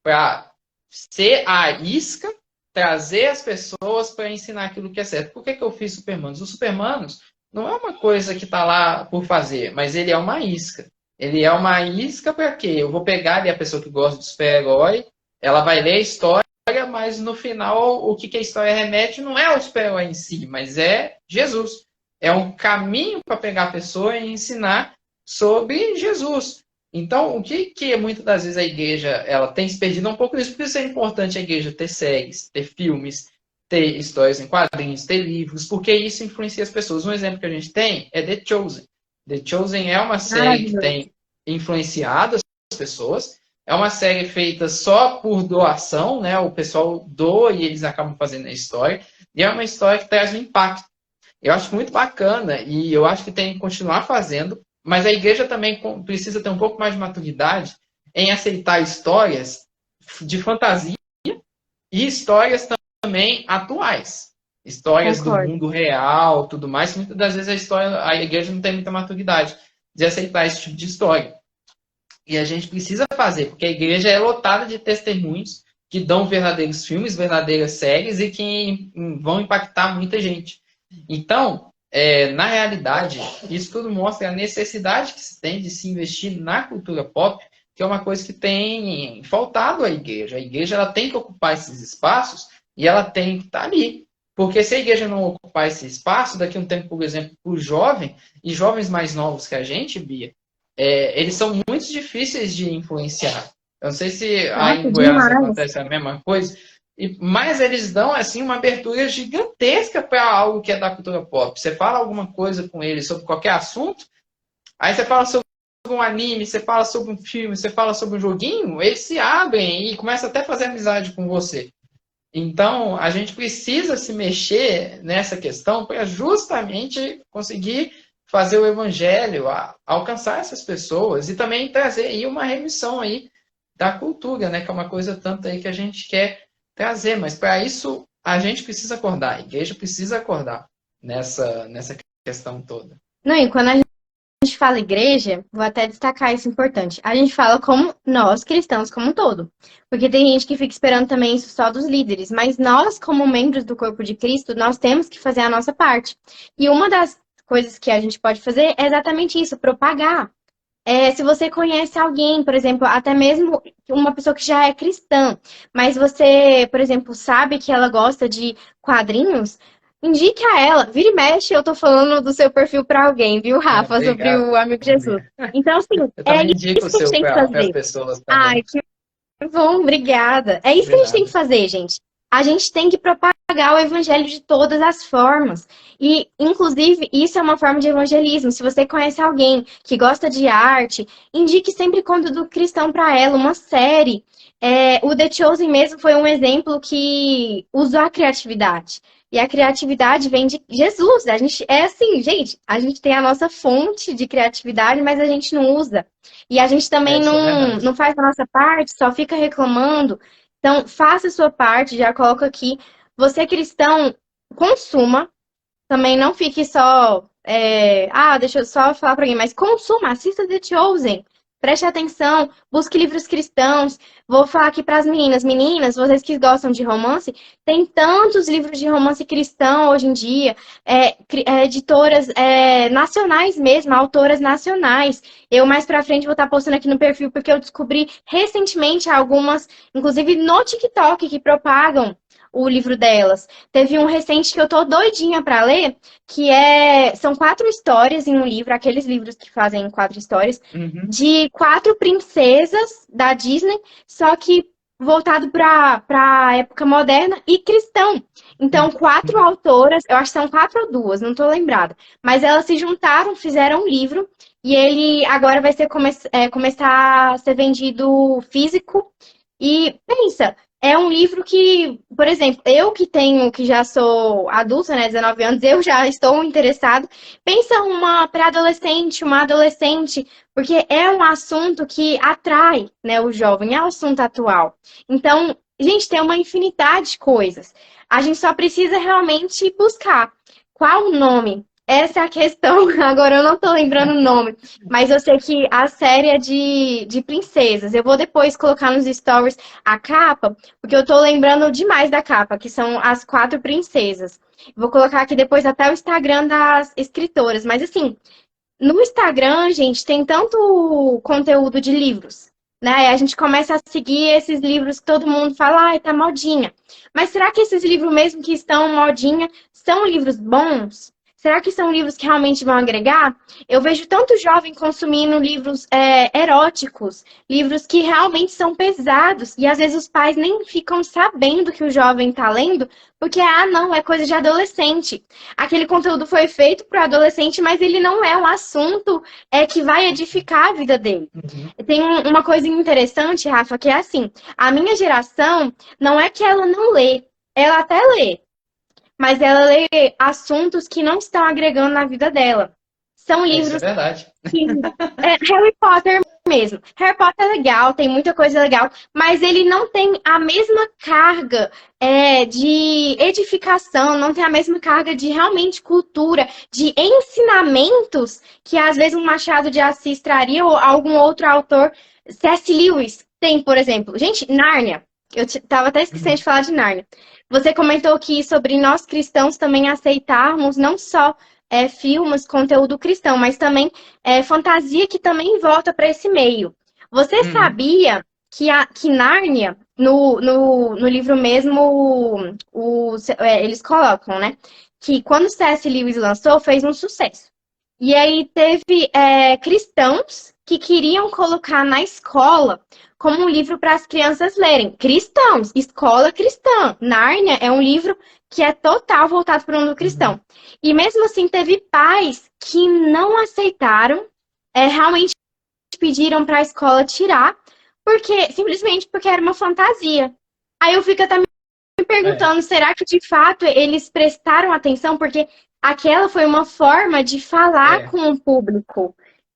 Para ser a isca, trazer as pessoas para ensinar aquilo que é certo. Por que eu fiz Supermanos? Os Supermanos não é uma coisa que está lá por fazer, mas ele é uma isca. Ele é uma isca para quê? Eu vou pegar ali a pessoa que gosta de super-herói, ela vai ler a história, mas no final o que a história remete não é o super-herói em si, mas é Jesus. É um caminho para pegar a pessoa e ensinar sobre Jesus. Então, o que muitas das vezes a igreja ela tem se perdido um pouco nisso, por isso é importante a igreja ter séries, ter filmes, ter histórias em quadrinhos, ter livros, porque isso influencia as pessoas. Um exemplo que a gente tem é The Chosen. The Chosen é uma série que tem influenciado as pessoas, é uma série feita só por doação, né? O pessoal doa e eles acabam fazendo a história, e é uma história que traz um impacto. Eu acho muito bacana e eu acho que tem que continuar fazendo, mas a igreja também precisa ter um pouco mais de maturidade em aceitar histórias de fantasia e histórias também atuais. Histórias do Concordo. mundo real, tudo mais. Muitas das vezes a igreja não tem muita maturidade de aceitar esse tipo de história. E a gente precisa fazer, porque a igreja é lotada de testemunhos que dão verdadeiros filmes, verdadeiras séries e que vão impactar muita gente. Então, na realidade, isso tudo mostra a necessidade que se tem de se investir na cultura pop, que é uma coisa que tem faltado à igreja. A igreja ela tem que ocupar esses espaços e ela tem que estar ali. Porque se a igreja não ocupar esse espaço, daqui a um tempo, por exemplo, o jovem, e jovens mais novos que a gente, Bia, eles são muito difíceis de influenciar. Eu não sei se aí Nossa, em Goiás demais. acontece a mesma coisa, mas eles dão assim uma abertura gigantesca para algo que é da cultura pop. Você fala alguma coisa com eles sobre qualquer assunto, aí você fala sobre um anime, você fala sobre um filme, você fala sobre um joguinho, eles se abrem e começam até a fazer amizade com você. Então, a gente precisa se mexer nessa questão para justamente conseguir fazer o evangelho alcançar essas pessoas e também trazer aí uma remissão aí da cultura, né? Que é uma coisa tanto aí que a gente quer trazer, mas para isso a gente precisa acordar, a igreja precisa acordar nessa questão toda. Não, e quando a gente fala igreja, vou até destacar isso importante. A gente fala como nós, cristãos, como um todo. Porque tem gente que fica esperando também isso só dos líderes. Mas nós, como membros do corpo de Cristo, nós temos que fazer a nossa parte. E uma das coisas que a gente pode fazer é exatamente isso, propagar. Se você conhece alguém, por exemplo, até mesmo uma pessoa que já é cristã, mas você, por exemplo, sabe que ela gosta de quadrinhos, indique a ela. Vira e mexe, eu tô falando do seu perfil para alguém, viu, Rafa, sobre Obrigado. o Amigo Jesus. Então, assim, Eu é também indico isso o que a gente seu tem que para as fazer. pessoas Ai, também. que bom, obrigada. É isso De que a gente tem que nada. fazer, gente. A gente tem que propagar o evangelho de todas as formas. E, inclusive, isso é uma forma de evangelismo. Se você conhece alguém que gosta de arte, indique sempre conteúdo cristão para ela, uma série. O The Chosen mesmo foi um exemplo que usou a criatividade. E a criatividade vem de Jesus. A gente é assim, gente, a gente tem a nossa fonte de criatividade, mas a gente não usa. E a gente também Isso é não verdade. faz a nossa parte, só fica reclamando. Então, faça a sua parte, já coloco aqui. Você é cristão, consuma. Também não fique só. Deixa eu só falar para alguém, mas consuma, assista The Chosen. Preste atenção, busque livros cristãos. Vou falar aqui para as meninas. Meninas, vocês que gostam de romance, tem tantos livros de romance cristão hoje em dia. Editoras nacionais mesmo, autoras nacionais. Eu mais pra frente vou estar postando aqui no perfil, porque eu descobri recentemente algumas, inclusive no TikTok, que propagam o livro delas. Teve um recente que eu tô doidinha pra ler, são 4 histórias em um livro, aqueles livros que fazem 4 histórias, Uhum. de 4 princesas da Disney, só que voltado para a época moderna e cristão. Então, 4 autoras, eu acho que são 4 ou 2, não tô lembrada, mas elas se juntaram, fizeram um livro, e ele agora vai começar a ser vendido físico. E pensa, é um livro que, por exemplo, eu que já sou adulta, né, 19 anos, eu já estou interessado. Pensa uma pré-adolescente, uma adolescente, porque é um assunto que atrai, né, o jovem, é um assunto atual. Então, gente, tem uma infinidade de coisas. A gente só precisa realmente buscar. Qual o nome? Essa é a questão. Agora eu não tô lembrando o nome, mas eu sei que a série é de princesas. Eu vou depois colocar nos stories a capa, porque eu tô lembrando demais da capa, que são as 4 princesas. Vou colocar aqui depois até o Instagram das escritoras. Mas assim, no Instagram, gente, tem tanto conteúdo de livros, né? A gente começa a seguir esses livros que todo mundo fala, ai, tá modinha. Mas será que esses livros mesmo que estão modinha são livros bons? Será que são livros que realmente vão agregar? Eu vejo tanto jovem consumindo livros eróticos, livros que realmente são pesados, e às vezes os pais nem ficam sabendo que o jovem está lendo, porque, não, é coisa de adolescente. Aquele conteúdo foi feito para o adolescente, mas ele não é um assunto que vai edificar a vida dele. Uhum. Tem uma coisa interessante, Rafa, que é assim, a minha geração não é que ela não lê, ela até lê, mas ela lê assuntos que não estão agregando na vida dela. São Isso é livros verdade. que Harry Potter mesmo. Harry Potter é legal, tem muita coisa legal, mas ele não tem a mesma carga de edificação, não tem a mesma carga de realmente cultura, de ensinamentos que às vezes um Machado de Assis traria ou algum outro autor. C.S. Lewis tem, por exemplo. Gente, Nárnia. Eu tava até esquecendo de Uhum. falar de Nárnia. Você comentou aqui sobre nós cristãos também aceitarmos não só filmes, conteúdo cristão, mas também fantasia que também volta para esse meio. Você Uhum. sabia que Nárnia, no livro mesmo, eles colocam, né? Que quando C.S. Lewis lançou, fez um sucesso. E aí teve cristãos que queriam colocar na escola como um livro para as crianças lerem. Cristãos, escola cristã. Nárnia é um livro que é total voltado para o mundo cristão. E mesmo assim, teve pais que não aceitaram, realmente pediram para a escola tirar, simplesmente porque era uma fantasia. Aí eu fico até me perguntando, será que de fato eles prestaram atenção? Porque aquela foi uma forma de falar com o público.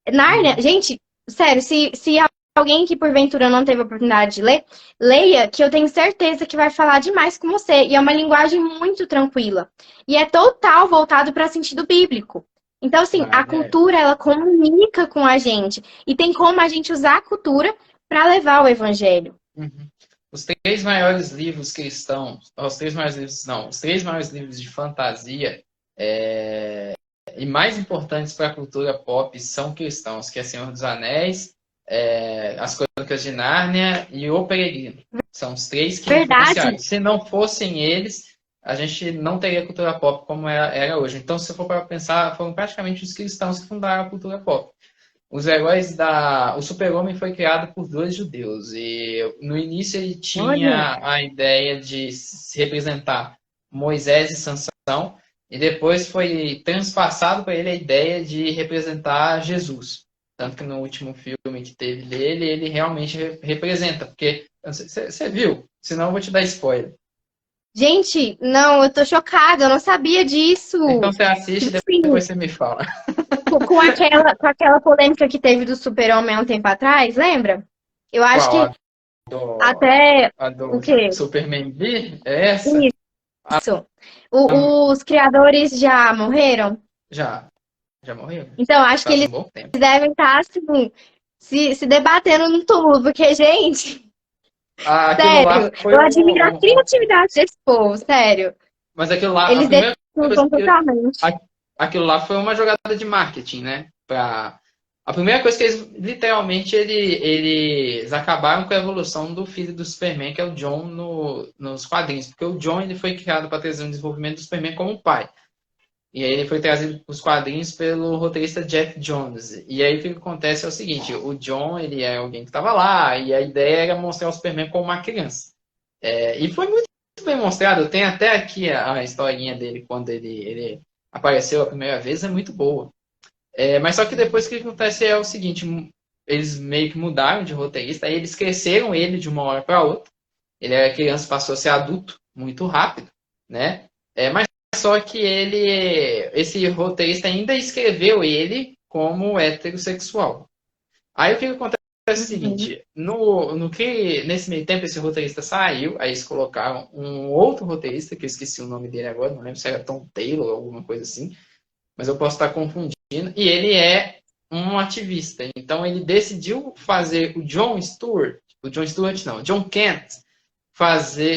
Nárnia, gente, sério, se alguém que porventura não teve a oportunidade de ler, leia, que eu tenho certeza que vai falar demais com você. E é uma linguagem muito tranquila. E é total voltado para sentido bíblico. Então, assim, a cultura, ela comunica com a gente. E tem como a gente usar a cultura para levar o evangelho. Os três maiores livros cristãos, os três maiores livros de fantasia e mais importantes para a cultura pop são cristãos, que é Senhor dos Anéis, As Crônicas de Nárnia e O Peregrino. São os três que influenciaram. Se não fossem eles, a gente não teria cultura pop como era hoje. Então, se for para pensar, foram praticamente os cristãos que fundaram a cultura pop. Os heróis O Super-Homem foi criado por 2 judeus. E no início ele tinha a ideia de se representar Moisés e Sansão. E depois foi transpassado para ele a ideia de representar Jesus. Tanto que no último filme que teve dele, ele realmente representa. Porque você viu? Senão eu vou te dar spoiler. Gente, não, eu tô chocada, eu não sabia disso. Então você assiste e depois você me fala. Com aquela polêmica que teve do Super-Homem há um tempo atrás, lembra? Eu acho que até o quê? Superman B? É essa? Isso. Os criadores já morreram? Já morreram. Então, acho que eles devem estar assim, se debatendo no túmulo, porque, gente... sério, eu admiro a criatividade desse povo, sério. Mas aquilo lá... Eles desculpam totalmente. Aquilo lá foi uma jogada de marketing, né? A primeira coisa que eles, literalmente, eles acabaram com a evolução do filho do Superman, que é o John, nos quadrinhos. Porque o John ele foi criado para trazer um desenvolvimento do Superman como pai. E aí ele foi trazido para os quadrinhos pelo roteirista Jeff Jones. E aí o que acontece é o seguinte, o John ele é alguém que estava lá, e a ideia era mostrar o Superman como uma criança. E foi muito bem mostrado. Eu tenho até aqui a historinha dele quando ele apareceu a primeira vez, é muito boa. Mas só que depois o que acontece é o seguinte, eles meio que mudaram de roteirista, aí eles cresceram ele de uma hora para outra. Ele era criança, passou a ser adulto muito rápido, né? Mas só que esse roteirista ainda escreveu ele como heterossexual. Aí o que acontece é o seguinte, nesse meio tempo esse roteirista saiu, aí eles colocaram um outro roteirista, que eu esqueci o nome dele agora, não lembro se era Tom Taylor ou alguma coisa assim, mas eu posso estar confundindo, e ele é um ativista. Então ele decidiu fazer o John Kent,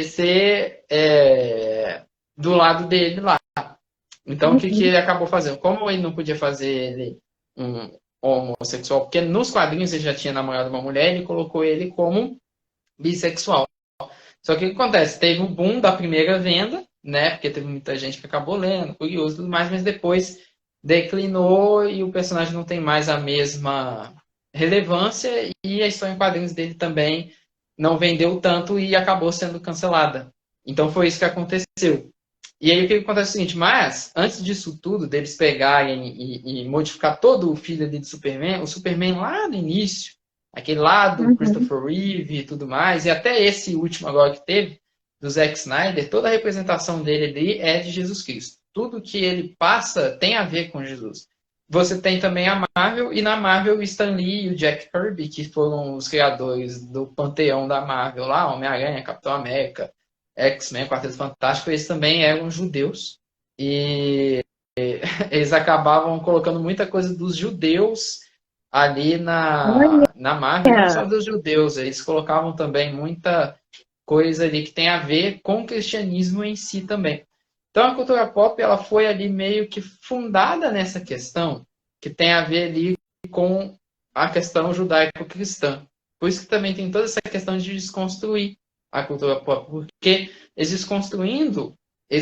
ser do lado dele lá. Então o que ele acabou fazendo? Como ele não podia fazer ele um homossexual, porque nos quadrinhos ele já tinha namorado uma mulher, ele colocou ele como bissexual. Só que o que acontece? Teve um boom da primeira venda, né? Porque teve muita gente que acabou lendo, curioso e tudo mais, mas depois declinou e o personagem não tem mais a mesma relevância e a história em quadrinhos dele também não vendeu tanto e acabou sendo cancelada. Então foi isso que aconteceu. E aí o que acontece é o seguinte, mas antes disso tudo, deles pegarem e modificar todo o filho de Superman, o Superman lá no início, aquele lá do Christopher Reeve e tudo mais, e até esse último agora que teve, do Zack Snyder, toda a representação dele ali é de Jesus Cristo. Tudo que ele passa tem a ver com Jesus. Você tem também a Marvel, e na Marvel o Stan Lee e o Jack Kirby, que foram os criadores do panteão da Marvel lá, Homem-Aranha, Capitão América, X-Men, Quarteto Fantástico, eles também eram judeus. E eles acabavam colocando muita coisa dos judeus ali na Marvel, não só dos judeus, eles colocavam também muita coisa ali que tem a ver com o cristianismo em si também. Então a cultura pop ela foi ali meio que fundada nessa questão que tem a ver ali com a questão judaico-cristã. Por isso que também tem toda essa questão de desconstruir a cultura pop, porque eles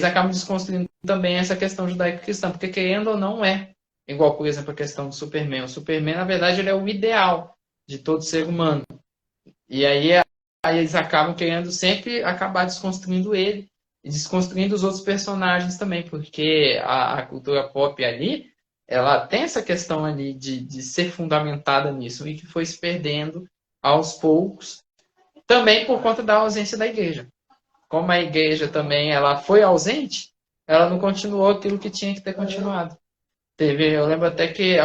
acabam desconstruindo também essa questão judaico-cristã, porque querendo ou não é igual, por exemplo, a questão do Superman. O Superman, na verdade, ele é o ideal de todo ser humano. E aí eles acabam querendo sempre acabar desconstruindo ele e desconstruindo os outros personagens também, porque a cultura pop ali, ela tem essa questão ali de ser fundamentada nisso e que foi se perdendo aos poucos, também por conta da ausência da igreja. Como a igreja também ela foi ausente, ela não continuou aquilo que tinha que ter continuado. Eu lembro até que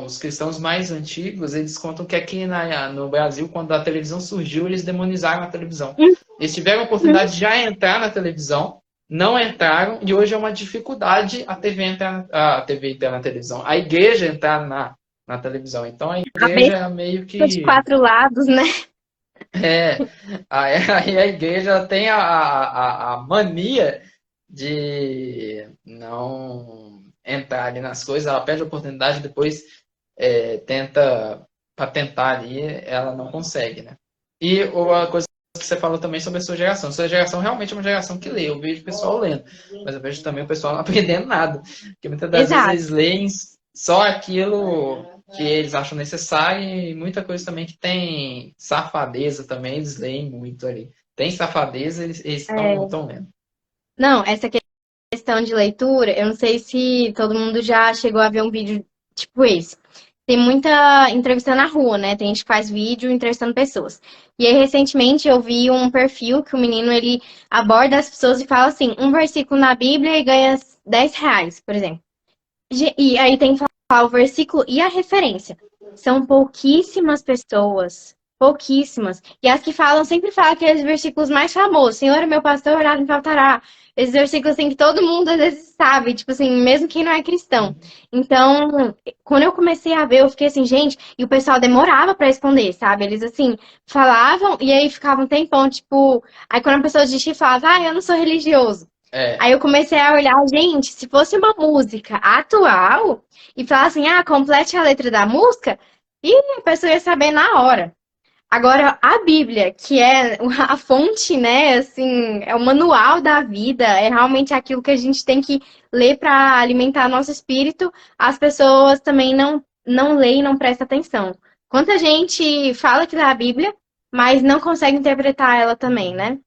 os cristãos mais antigos, eles contam que aqui no Brasil, quando a televisão surgiu, eles demonizaram a televisão. Eles tiveram a oportunidade de já entrar na televisão, não entraram, e hoje é uma dificuldade a TV entrar na televisão, a igreja entrar na televisão. Então a A igreja besta é meio de que... 4 lados, né? É, aí a igreja tem a mania de não entrar ali nas coisas, ela perde a oportunidade, depois tenta patentar ali, ela não consegue, né? E a coisa que você falou também sobre a sua geração. Sua geração realmente é uma geração que lê. Eu vejo o pessoal lendo, mas eu vejo também o pessoal não aprendendo nada. Porque muitas das vezes Exato. eles leem só aquilo que eles acham necessário e muita coisa também que tem safadeza também, eles leem muito ali. Tem safadeza, eles estão lendo. Não, essa questão de leitura, eu não sei se todo mundo já chegou a ver um vídeo tipo esse. Tem muita entrevista na rua, né? Tem gente que faz vídeo entrevistando pessoas. E aí, recentemente, eu vi um perfil que o menino, ele aborda as pessoas e fala assim, um versículo na Bíblia e ganha R$ 10, por exemplo. E aí tem que falar o versículo e a referência. São pouquíssimas pessoas. Pouquíssimas. E as que falam, sempre falam aqueles versículos mais famosos. Senhor é meu pastor, nada me faltará. Esses versículos assim que todo mundo às vezes sabe, tipo assim, mesmo quem não é cristão. Então, quando eu comecei a ver, eu fiquei assim, gente, e o pessoal demorava pra responder, sabe? Eles assim, falavam e aí ficavam um tempão, tipo, aí quando a pessoa desistia, falava, eu não sou religioso. É, Aí eu comecei a olhar, gente, se fosse uma música atual e falar assim, complete a letra da música, e a pessoa ia saber na hora. Agora, a Bíblia, que é a fonte, né, assim, é o manual da vida, é realmente aquilo que a gente tem que ler para alimentar nosso espírito, as pessoas também não leem e não prestam atenção. Quanta gente fala que lê a Bíblia, mas não consegue interpretar ela também, né?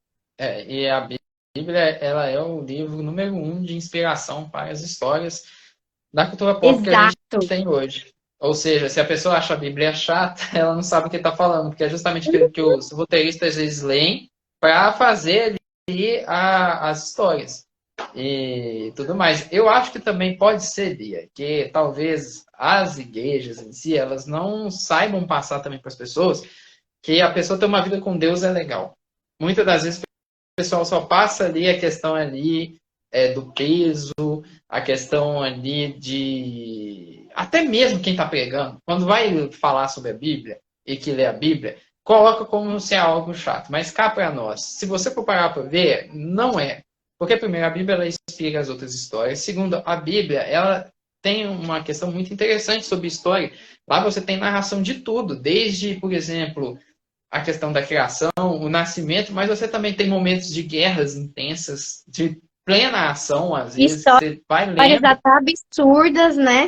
e a Bíblia, ela é o livro número 1 de inspiração para as histórias da cultura pop que a gente Exato. tem hoje. Ou seja, se a pessoa acha a Bíblia chata, ela não sabe o que está falando, porque é justamente aquilo que os roteiristas eles leem para fazer ali as histórias e tudo mais. Eu acho que também pode ser, Bia, que talvez as igrejas em si, elas não saibam passar também para as pessoas que a pessoa ter uma vida com Deus é legal. Muitas das vezes o pessoal só passa ali a questão ali do peso, a questão ali de... Até mesmo quem está pregando, quando vai falar sobre a Bíblia e que lê a Bíblia, coloca como se é algo chato. Mas cá para nós, se você for parar para ver, não é. Porque, primeiro, a Bíblia ela inspira as outras histórias. Segundo, a Bíblia ela tem uma questão muito interessante sobre história. Lá você tem narração de tudo, desde, por exemplo, a questão da criação, o nascimento, mas você também tem momentos de guerras intensas, de plena ação, às vezes, você vai Histórias lendo. até absurdas, né?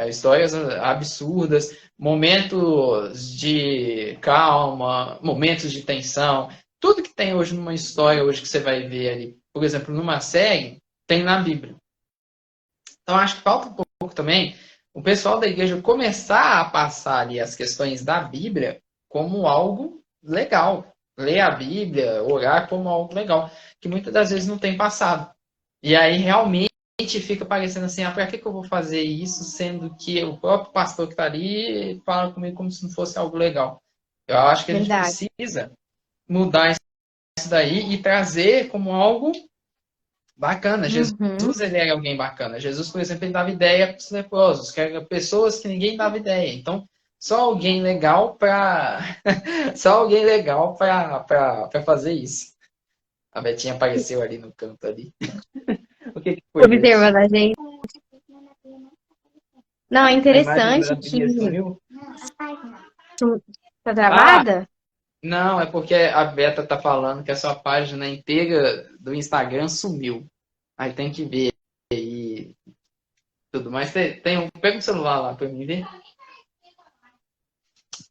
Histórias absurdas, momentos de calma, momentos de tensão. Tudo que tem hoje numa história, hoje que você vai ver ali, por exemplo, numa série, tem na Bíblia. Então, acho que falta um pouco também o pessoal da igreja começar a passar ali as questões da Bíblia como algo legal. Ler a Bíblia, orar como algo legal, que muitas das vezes não tem passado. E aí, realmente, fica parecendo assim, para que eu vou fazer isso, sendo que o próprio pastor que está ali fala comigo como se não fosse algo legal. Eu acho que a gente Verdade. precisa mudar isso daí e trazer como algo bacana. Uhum. Jesus, ele era alguém bacana. Jesus, por exemplo, ele dava ideia para os leprosos, que eram pessoas que ninguém dava ideia. Então, só alguém legal para só alguém legal para fazer isso. A Betinha apareceu ali no canto ali. O que foi isso? Observando a gente. Não, é A imagem interessante da que Bia sumiu? Tá Ah, travada? não, é porque a Beta tá falando que a sua página inteira do Instagram sumiu. Aí tem que ver e tudo mais. Pega o celular lá pra mim ver.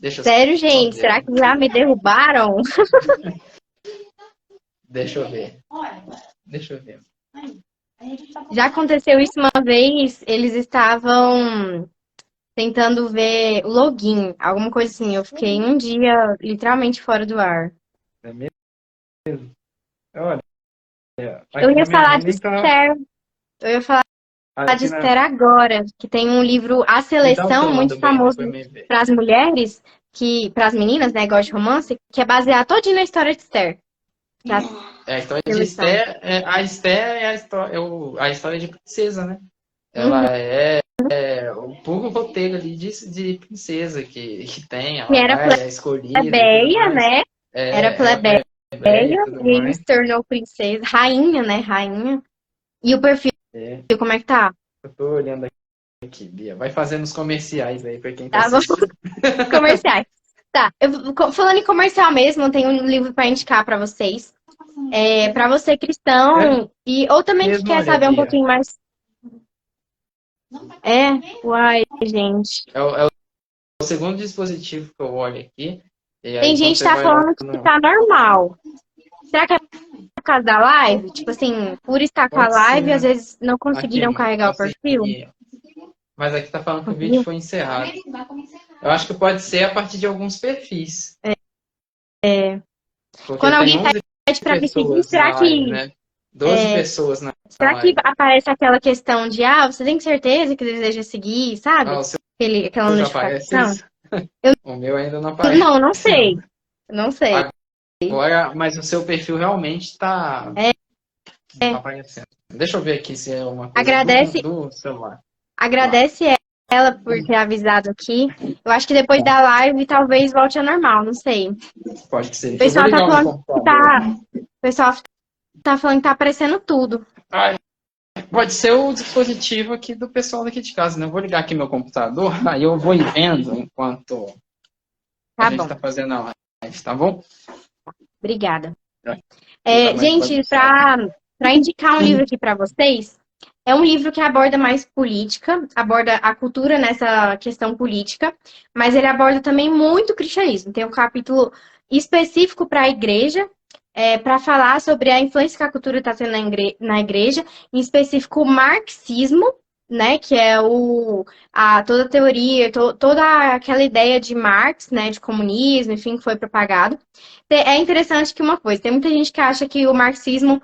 Deixa eu Sério, só gente, ver será aqui. que já me derrubaram? Deixa eu ver. Deixa eu ver. Já aconteceu isso uma vez, eles estavam tentando ver o login, alguma coisa assim. Eu fiquei um dia literalmente fora do ar. É mesmo? Olha, Eu aqui ia na minha falar mão de nem tá. Esther, eu ia falar de Aqui na. Esther agora, que tem um livro A Me dá o Seleção, celular muito do bem famoso pra mim ver. para as mulheres, para as meninas, né, gostam de romance, que é baseado todinho na história de Esther. Da É a história de seleção. Esther. A Esther é a história, a história de princesa, né? Uhum. Ela é o puro roteiro ali de princesa que tem. Que Ela era vai, é escolhida e tudo plebeia, mais. né? Era É plebeia, plebeia e tudo e aí mais. se tornou princesa, rainha, né? Rainha. E o perfil, É, como é que tá? eu tô olhando aqui, Bia. Vai fazendo os comerciais aí pra quem tá Tá bom? assistindo. Comerciais. Tá, falando em comercial mesmo, eu tenho um livro para indicar para vocês. Para você É cristão ou também que mesmo, quer olha, saber um Bia. pouquinho mais. É, uai, gente. É o segundo dispositivo que eu olho aqui. E Tem aí quando gente que você tá vai lá falando que no. tá normal. Será que é por causa da live? Tipo assim, por estar com a Pode live, às ser. vezes não Aqui, conseguiram carregar o perfil? consegui. Mas aqui tá falando que o vídeo Conseguiu? foi encerrado. Eu acho que pode ser a partir de alguns perfis. Porque Quando tem alguém 11 pede para me seguir, pessoas na live, né? 12 pessoas na será que live. aparece aquela questão de, você tem certeza que deseja seguir, Ah, sabe? o seu Aquela já aparece notificação? isso? O meu ainda não Não, não aparece, não. sei. Não sei. Agora, mas o seu perfil realmente está É, não tá aparecendo. Deixa eu ver aqui se é uma coisa agradece, do celular. Lá. agradece ela por ter avisado aqui. Eu acho que depois da live talvez volte ao normal, não sei. O Pode ser. Eu vou pessoal tá ligar o meu falando que computador aqui. o pessoal tá falando que tá aparecendo tudo. Ah, pode ser o dispositivo aqui do pessoal daqui de casa, né? Eu vou ligar aqui meu computador, aí eu vou ir vendo enquanto a Tá gente bom. está fazendo a live, tá bom? Obrigada. Aqui tá mais Gente, bagunçado. para indicar um livro aqui para vocês, é um livro que aborda mais política, aborda a cultura nessa questão política, mas ele aborda também muito cristianismo. Tem um capítulo específico para a igreja, para falar sobre a influência que a cultura está tendo na igreja, em específico o marxismo, né, que é toda a teoria, toda aquela ideia de Marx, né, de comunismo, enfim, que foi propagado. É interessante que uma coisa, tem muita gente que acha que o marxismo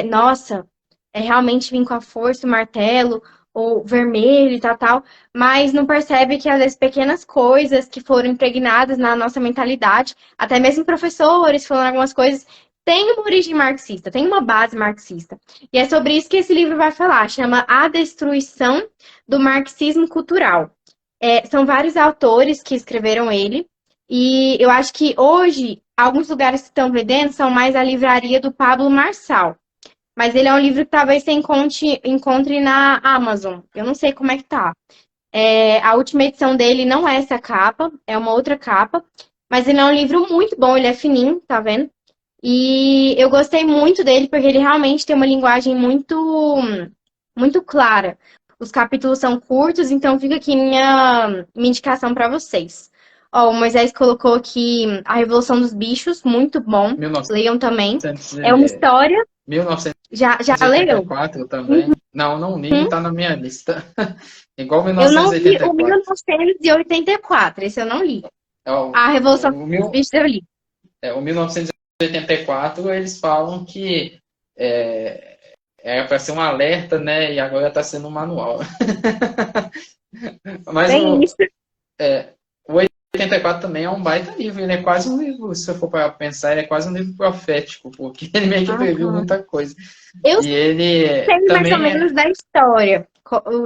nossa, realmente vir com a força, o martelo, ou vermelho e tal, mas não percebe que às vezes pequenas coisas que foram impregnadas na nossa mentalidade, até mesmo professores falando algumas coisas, tem uma origem marxista, tem uma base marxista. E é sobre isso que esse livro vai falar, chama A Destruição do Marxismo Cultural. São vários autores que escreveram ele, e eu acho que hoje, alguns lugares que estão vendendo são mais a livraria do Pablo Marçal. Mas ele é um livro que talvez você encontre na Amazon. Eu não sei como é que tá. A última edição dele não é essa capa, é uma outra capa. Mas ele é um livro muito bom, ele é fininho, tá vendo? E eu gostei muito dele porque ele realmente tem uma linguagem muito clara. Os capítulos são curtos, então fica aqui minha indicação para vocês. Ó, o Moisés colocou aqui A Revolução dos Bichos, muito bom. Leiam também. 1900, É uma história. Já leu? 1984 também. Não, não li, tá na minha lista. Igual Eu não li o 1984. 1984, esse eu não li. É o, A Revolução o, dos mil, Bichos eu li. o 1984, eles falam que era para ser um alerta, né? E agora está sendo um manual. Mas Bem isso. o 84 também é um baita livro. Ele é quase um livro, se eu for para pensar, ele é quase um livro profético, porque ele meio que previu muita coisa. Eu E ele sei mais ou também menos da história,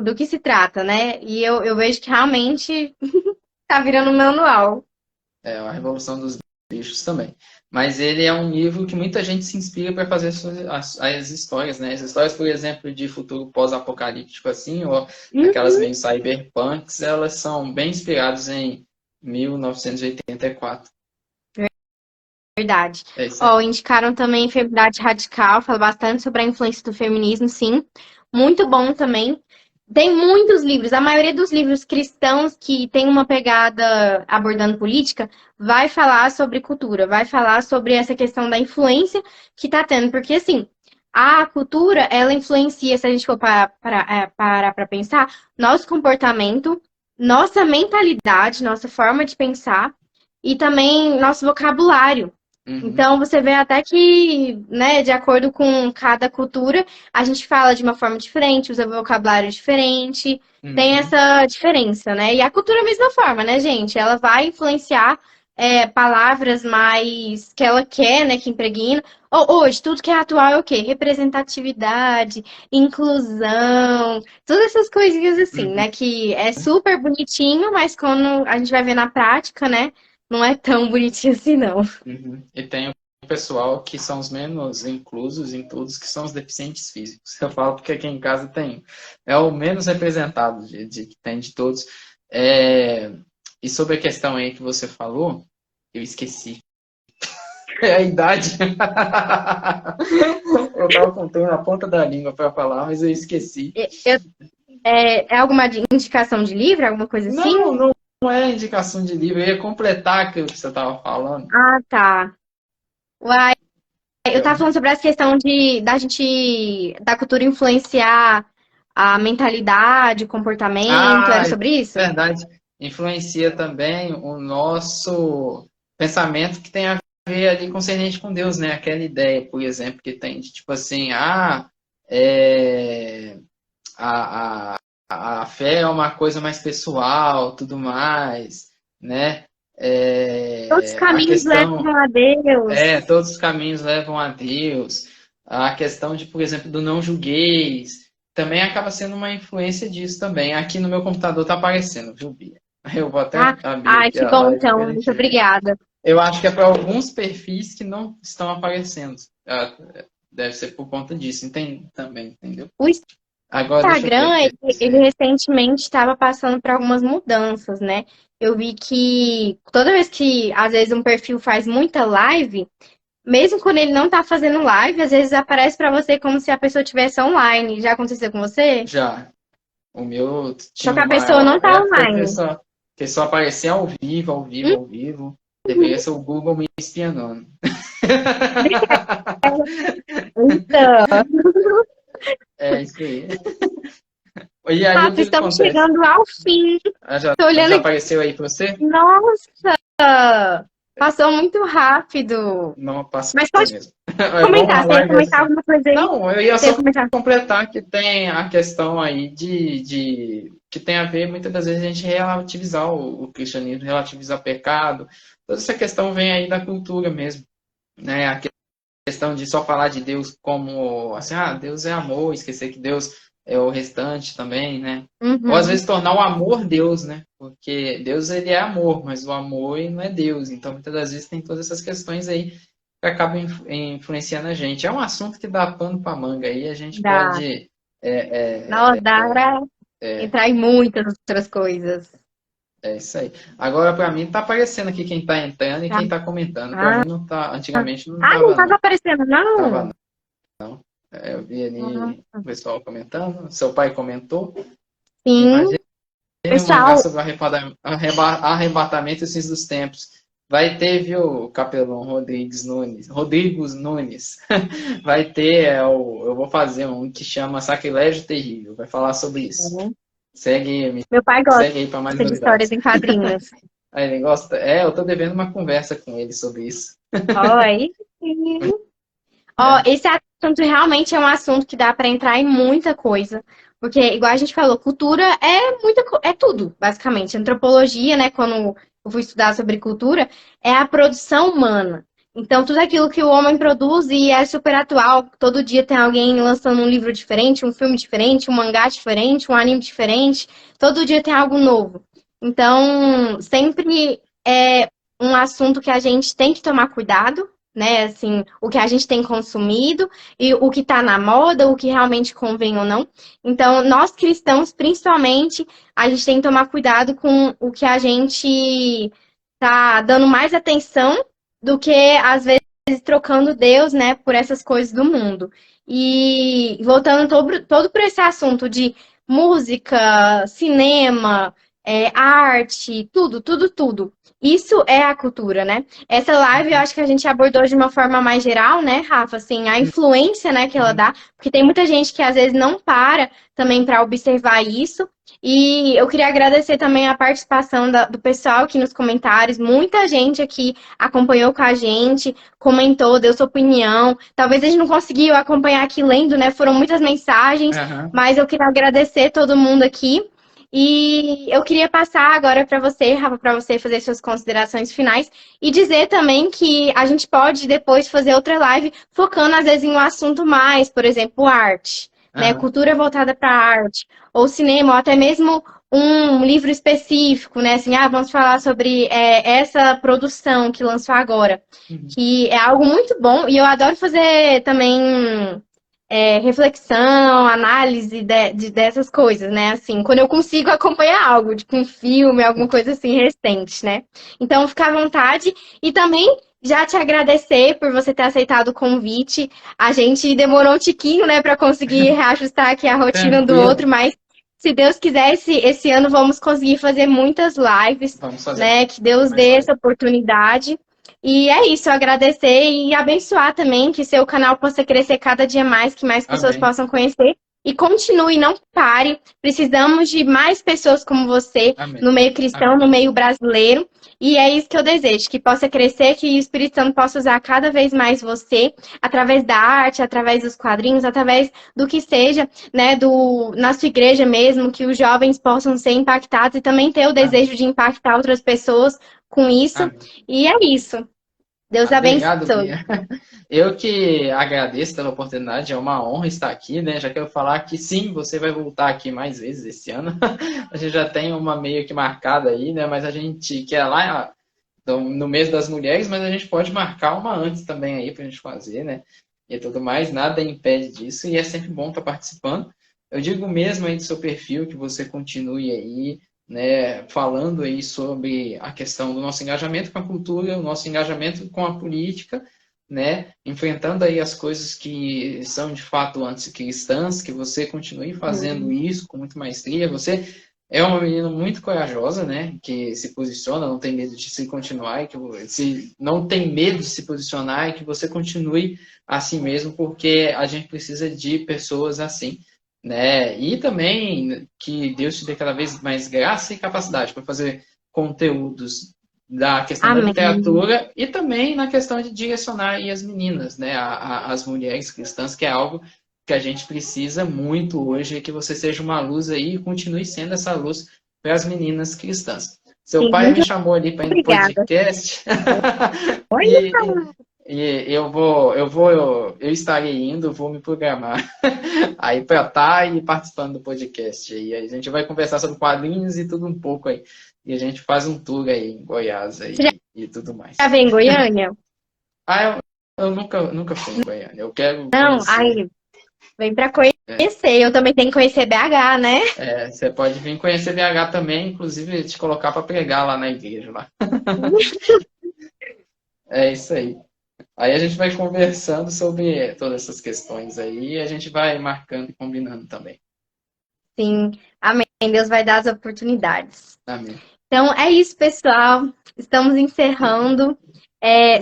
do que se trata, né? E eu vejo que realmente tá virando um manual. a Revolução dos Bichos também. Mas ele é um livro que muita gente se inspira para fazer as histórias, né? As histórias, por exemplo, de futuro pós-apocalíptico, assim, ou aquelas meio cyberpunks, elas são bem inspiradas em 1984. Verdade. É isso aí. Ó, indicaram também Feminidade Radical, fala bastante sobre a influência do feminismo, sim. Muito bom também. Tem muitos livros, a maioria dos livros cristãos que tem uma pegada abordando política, vai falar sobre cultura, vai falar sobre essa questão da influência que tá tendo, porque assim, a cultura, ela influencia, se a gente for parar para pensar, nosso comportamento, nossa mentalidade, nossa forma de pensar e também nosso vocabulário. Uhum, Então, você vê até que, né, de acordo com cada cultura, a gente fala de uma forma diferente, usa vocabulário diferente, tem uhum, essa diferença, né? E a cultura, é a mesma forma, né, gente? Ela vai influenciar palavras mais que ela quer, né, que impregna. Hoje, tudo que é atual é o quê? Representatividade, inclusão, todas essas coisinhas assim, uhum, né, que é super bonitinho, mas quando a gente vai ver na prática, né, não é tão bonitinho assim, não. uhum. E tem o pessoal que são os menos inclusos em todos, que são os deficientes físicos. Eu falo porque aqui em casa tem. É o menos representado que tem de todos. É, e sobre a questão aí que você falou, eu esqueci. É a idade. Eu tava contando na ponta da língua para falar, mas eu esqueci. É alguma indicação de livro, alguma coisa assim? Não, não é indicação de livro. Eu ia completar aquilo que você estava falando. Ah, tá. Uai, eu Eu- tava falando sobre essa questão da cultura influenciar a mentalidade, o comportamento, Ah, era sobre isso? verdade. Influencia também o nosso pensamento que tem a ver ali concernente com Deus, né? Aquela ideia, por exemplo, que tem de tipo assim, é, a, a fé é uma coisa mais pessoal, tudo mais, né? Todos os A caminhos questão levam a Deus. todos os caminhos levam a Deus. A questão de, por exemplo, do não julgueis, também acaba sendo uma influência disso também. Aqui no meu computador tá aparecendo, viu, Bia? Eu vou até Ah, abrir ai, aqui que a bom live então. para a Muito gente ver. obrigada. Eu acho que é para alguns perfis que não estão aparecendo. Deve ser por conta disso, entende? Também, entendeu? O Agora deixa eu Instagram, ver. ele recentemente estava passando por algumas mudanças, né? Eu vi que toda vez que, às vezes, um perfil faz muita live, mesmo quando ele não tá fazendo live, às vezes aparece pra você como se a pessoa estivesse online. Já aconteceu com você? Já. O meu Só tinha que a pessoa uma não tá época online. que só aparecia ao vivo, ao vivo, ao vivo. Deveria ser o Google me espiando. Então, É isso aí. E aí o Rafa, que que estamos acontece? chegando ao fim. Tô olhando Já aqui. apareceu aí para você? Nossa! Passou muito rápido. Não passou Mas pode mesmo. É bom comentar. a Você ia live comentar assim. alguma coisa aí? Não, eu ia Você ia só comentar. completar que tem a questão aí de que tem a ver muitas das vezes a gente relativizar o cristianismo, relativizar pecado. Toda essa questão vem aí da cultura mesmo, né? A questão de só falar de Deus como assim, Deus é amor, esquecer que Deus é o restante também, né? Ou às Uhum. vezes tornar o amor Deus, né? Porque Deus ele é amor, mas o amor ele não é Deus. Então muitas das vezes tem todas essas questões aí que acabam influenciando a gente. É um assunto que dá pano para manga aí, a gente Dá. pode Nossa, dá pra entrar em muitas outras coisas. isso aí. Agora para mim tá aparecendo aqui quem tá entrando e Tá? quem tá comentando. Para Ah, mim não tá, antigamente não não tava tava não. aparecendo, Tava não? Eu vi ali Nossa. o pessoal comentando, seu pai comentou. Sim. Imagine um mangá Pessoal, sobre o arrebatamento e os fins dos tempos. Vai ter, viu, Capelão Rodrigues Nunes. Vai ter, eu vou fazer um que chama Sacrilégio Terrível. Vai falar sobre isso. meu pai gosta Segue aí para mais de histórias novidades. em quadrinhos. Aí ele gosta? Eu tô devendo uma conversa com ele sobre isso. Ó, aí sim. Ó, É, esse assunto realmente é um assunto que dá para entrar em muita coisa. Porque, igual a gente falou, cultura é tudo, basicamente. Antropologia, né, quando eu fui estudar sobre cultura, é a produção humana. Então, tudo aquilo que o homem produz e é super atual. Todo dia tem alguém lançando um livro diferente, um filme diferente, um mangá diferente, um anime diferente. Todo dia tem algo novo. Então, sempre é um assunto que a gente tem que tomar cuidado, né? Assim, o que a gente tem consumido e o que está na moda, o que realmente convém ou não. Então, nós cristãos, principalmente, a gente tem que tomar cuidado com o que a gente tá dando mais atenção do que, às vezes, trocando Deus, né, por essas coisas do mundo. E voltando todo por esse assunto de música, cinema, arte, tudo, tudo, tudo. Isso é a cultura, né? Essa live eu acho que a gente abordou de uma forma mais geral, né, Rafa? Assim, a influência, né, que ela Uhum. dá, porque tem muita gente que às vezes não para também para observar isso. E eu queria agradecer também a participação do pessoal aqui nos comentários. Muita gente aqui acompanhou com a gente, comentou, deu sua opinião. Talvez a gente não conseguiu acompanhar aqui lendo, né? Foram muitas mensagens, Aham. mas eu queria agradecer todo mundo aqui. E eu queria passar agora para você, Rafa, para você fazer suas considerações finais e dizer também que a gente pode depois fazer outra live focando às vezes em um assunto mais, por exemplo, arte, né? Aham. Cultura voltada para arte, ou cinema, ou até mesmo um livro específico, né? Assim, vamos falar sobre essa produção que lançou agora, Uhum. que é algo muito bom e eu adoro fazer também reflexão, análise dessas coisas, né? Assim, quando eu consigo acompanhar algo, tipo um filme, alguma coisa assim recente, né? Então, fica à vontade. E também já te agradecer por você ter aceitado o convite. A gente demorou um tiquinho, né, para conseguir reajustar aqui a rotina um do Tranquilo. outro, mas se Deus quiser, esse ano vamos conseguir fazer muitas lives, Vamos fazer né? Que Deus mais dê live. essa oportunidade. E é isso, agradecer e abençoar também que seu canal possa crescer cada dia mais, que mais pessoas Amém. possam conhecer. E continue, não pare. Precisamos de mais pessoas como você Amém. no meio cristão, Amém. no meio brasileiro. E é isso que eu desejo, que possa crescer, que o Espírito Santo possa usar cada vez mais você, através da arte, através dos quadrinhos, através do que seja, né, na sua igreja mesmo, que os jovens possam ser impactados e também ter o Amém. desejo de impactar outras pessoas com isso. Amém. E é isso. Deus Obrigado, abençoe. Bia. Eu que agradeço pela oportunidade, é uma honra estar aqui, né? Já quero falar que sim, você vai voltar aqui mais vezes esse ano. A gente já tem uma meio que marcada aí, né? Mas a gente quer lá no mês das mulheres, mas a gente pode marcar uma antes também aí pra gente fazer, né? E tudo mais, nada impede disso, e é sempre bom estar participando. Eu digo mesmo aí do seu perfil que você continue aí, né, falando aí sobre a questão do nosso engajamento com a cultura, o nosso engajamento com a política, né, enfrentando aí as coisas que são de fato anticristãs, que você continue fazendo isso com muito maestria. Você é uma menina muito corajosa, né, que se posiciona, não tem medo de se continuar, e que se não tem medo de se posicionar e que você continue assim mesmo, porque a gente precisa de pessoas assim, né? E também que Deus te dê cada vez mais graça e capacidade para fazer conteúdos da questão da Amém. literatura e também na questão de direcionar aí as meninas, né? As mulheres cristãs, que é algo que a gente precisa muito hoje, que você seja uma luz aí e continue sendo essa luz para as meninas cristãs. Seu Sim, pai me muito chamou ali para ir no obrigada. podcast Olha, e eu estarei indo, vou me programar aí para estar e participando do podcast. E aí a gente vai conversar sobre quadrinhos e tudo um pouco aí. E a gente faz um tour aí em Goiás você aí e tudo já mais. veio em Goiânia? Eu nunca fui em Goiânia. Eu quero Não? conhecer. Aí, vem pra conhecer. Eu também tenho que conhecer BH, né? Você pode vir conhecer BH também, inclusive te colocar para pregar lá na igreja lá. É isso aí. Aí a gente vai conversando sobre todas essas questões aí e a gente vai marcando e combinando também. Sim, amém. Deus vai dar as oportunidades. Amém. Então é isso, pessoal. Estamos encerrando.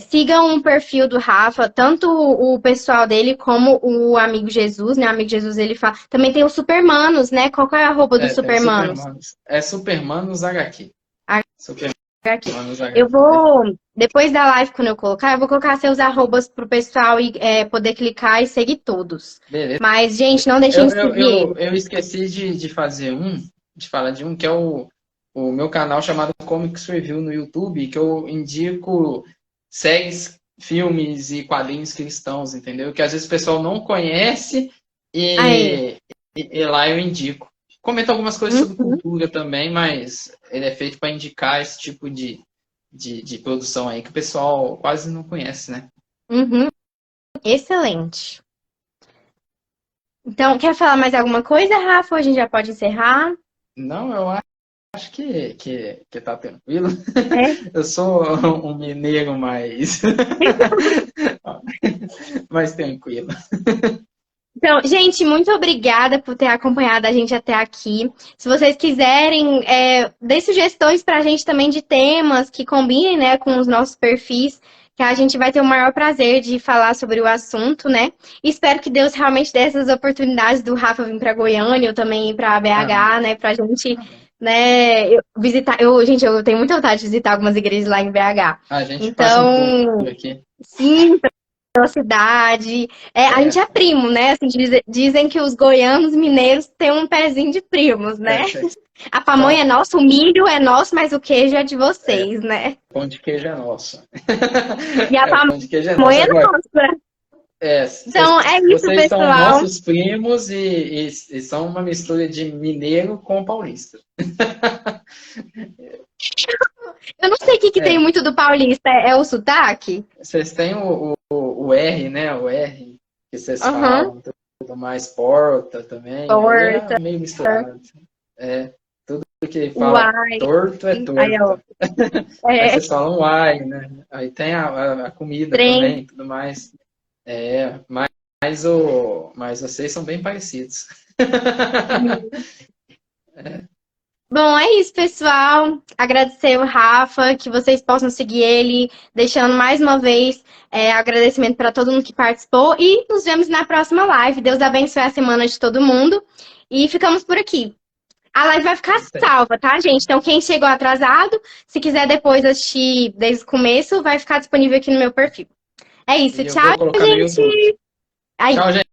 Sigam o perfil do Rafa, tanto o pessoal dele como o Amigo Jesus, né? O Amigo Jesus ele fala. Também tem o Supermanos, né? Qual que é a arroba do Tem o Supermanos? Supermanos. É Supermanos HQ. Aqui. Supermanos Eu HQ, né? vou, depois da live, quando eu colocar, eu vou colocar seus arrobas pro pessoal poder clicar e seguir todos. Beleza. Mas, gente, não deixem Eu, de eu, seguir ele. eu, eu esqueci de fazer de falar de um, que é o meu canal chamado Comics Review no YouTube, que eu indico séries, filmes e quadrinhos cristãos, entendeu? Que às vezes o pessoal não conhece Aí. e lá eu indico. Comento algumas coisas sobre Uhum. cultura também, mas ele é feito para indicar esse tipo de produção aí que o pessoal quase não conhece, né? Uhum, excelente. Então, quer falar mais alguma coisa, Rafa? Ou a gente já pode encerrar? Não, eu acho que tá tranquilo. É. Eu sou um mineiro mais tranquilo. Então, gente, muito obrigada por ter acompanhado a gente até aqui. Se vocês quiserem, dê sugestões para a gente também de temas que combinem, né, com os nossos perfis, que a gente vai ter o maior prazer de falar sobre o assunto, né? E espero que Deus realmente dê essas oportunidades do Rafa vir para Goiânia, eu também ir para Amém. BH, né, para a gente, Amém. né, visitar. Gente, eu tenho muita vontade de visitar algumas igrejas lá em BH. A gente passa um tour Então, aqui. sim, pela cidade. A gente É, é primo, né? Assim, dizem que os goianos mineiros têm um pezinho de primos, né? vocês A pamonha é são. nossa, o milho é nosso, mas o queijo é de É, vocês, né? pão de queijo é nosso. E a É, o pão de queijo é nosso. pamonha é Agora, nossa. vocês, Então, é isso, vocês são pessoal. nossos primos e são uma mistura de mineiro com paulista. Eu não sei o que, que tem É, muito do paulista, é o sotaque? vocês têm o R, né? O R que vocês Aham, falam, tudo mais, porta também. Aí é torta, meio misturado. É, tudo que fala uai, torto é aí, ó, torta. Aí é, vocês falam uai, né? Aí tem a comida trem. também, tudo mais. É, mas vocês são bem parecidos. Bom, é isso, pessoal. Agradecer o Rafa, que vocês possam seguir ele, deixando mais uma vez agradecimento para todo mundo que participou e nos vemos na próxima live. Deus abençoe a semana de todo mundo e ficamos por aqui. A live vai ficar Isso aí. salva, tá, gente? Então, quem chegou atrasado, se quiser depois assistir desde o começo, vai ficar disponível aqui no meu perfil. É isso, E eu tchau, vou colocar no YouTube. gente. Aí, Tchau, gente.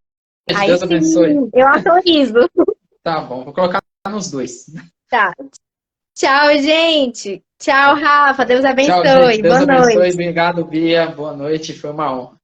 aí Deus abençoe. sim, eu autorizo. Tá bom, vou colocar nos dois. Tá. Tchau, gente. Tchau, Rafa. Deus Tchau, gente. abençoe. Deus Boa abençoe. noite. Obrigado, Bia. Boa noite. Foi uma honra.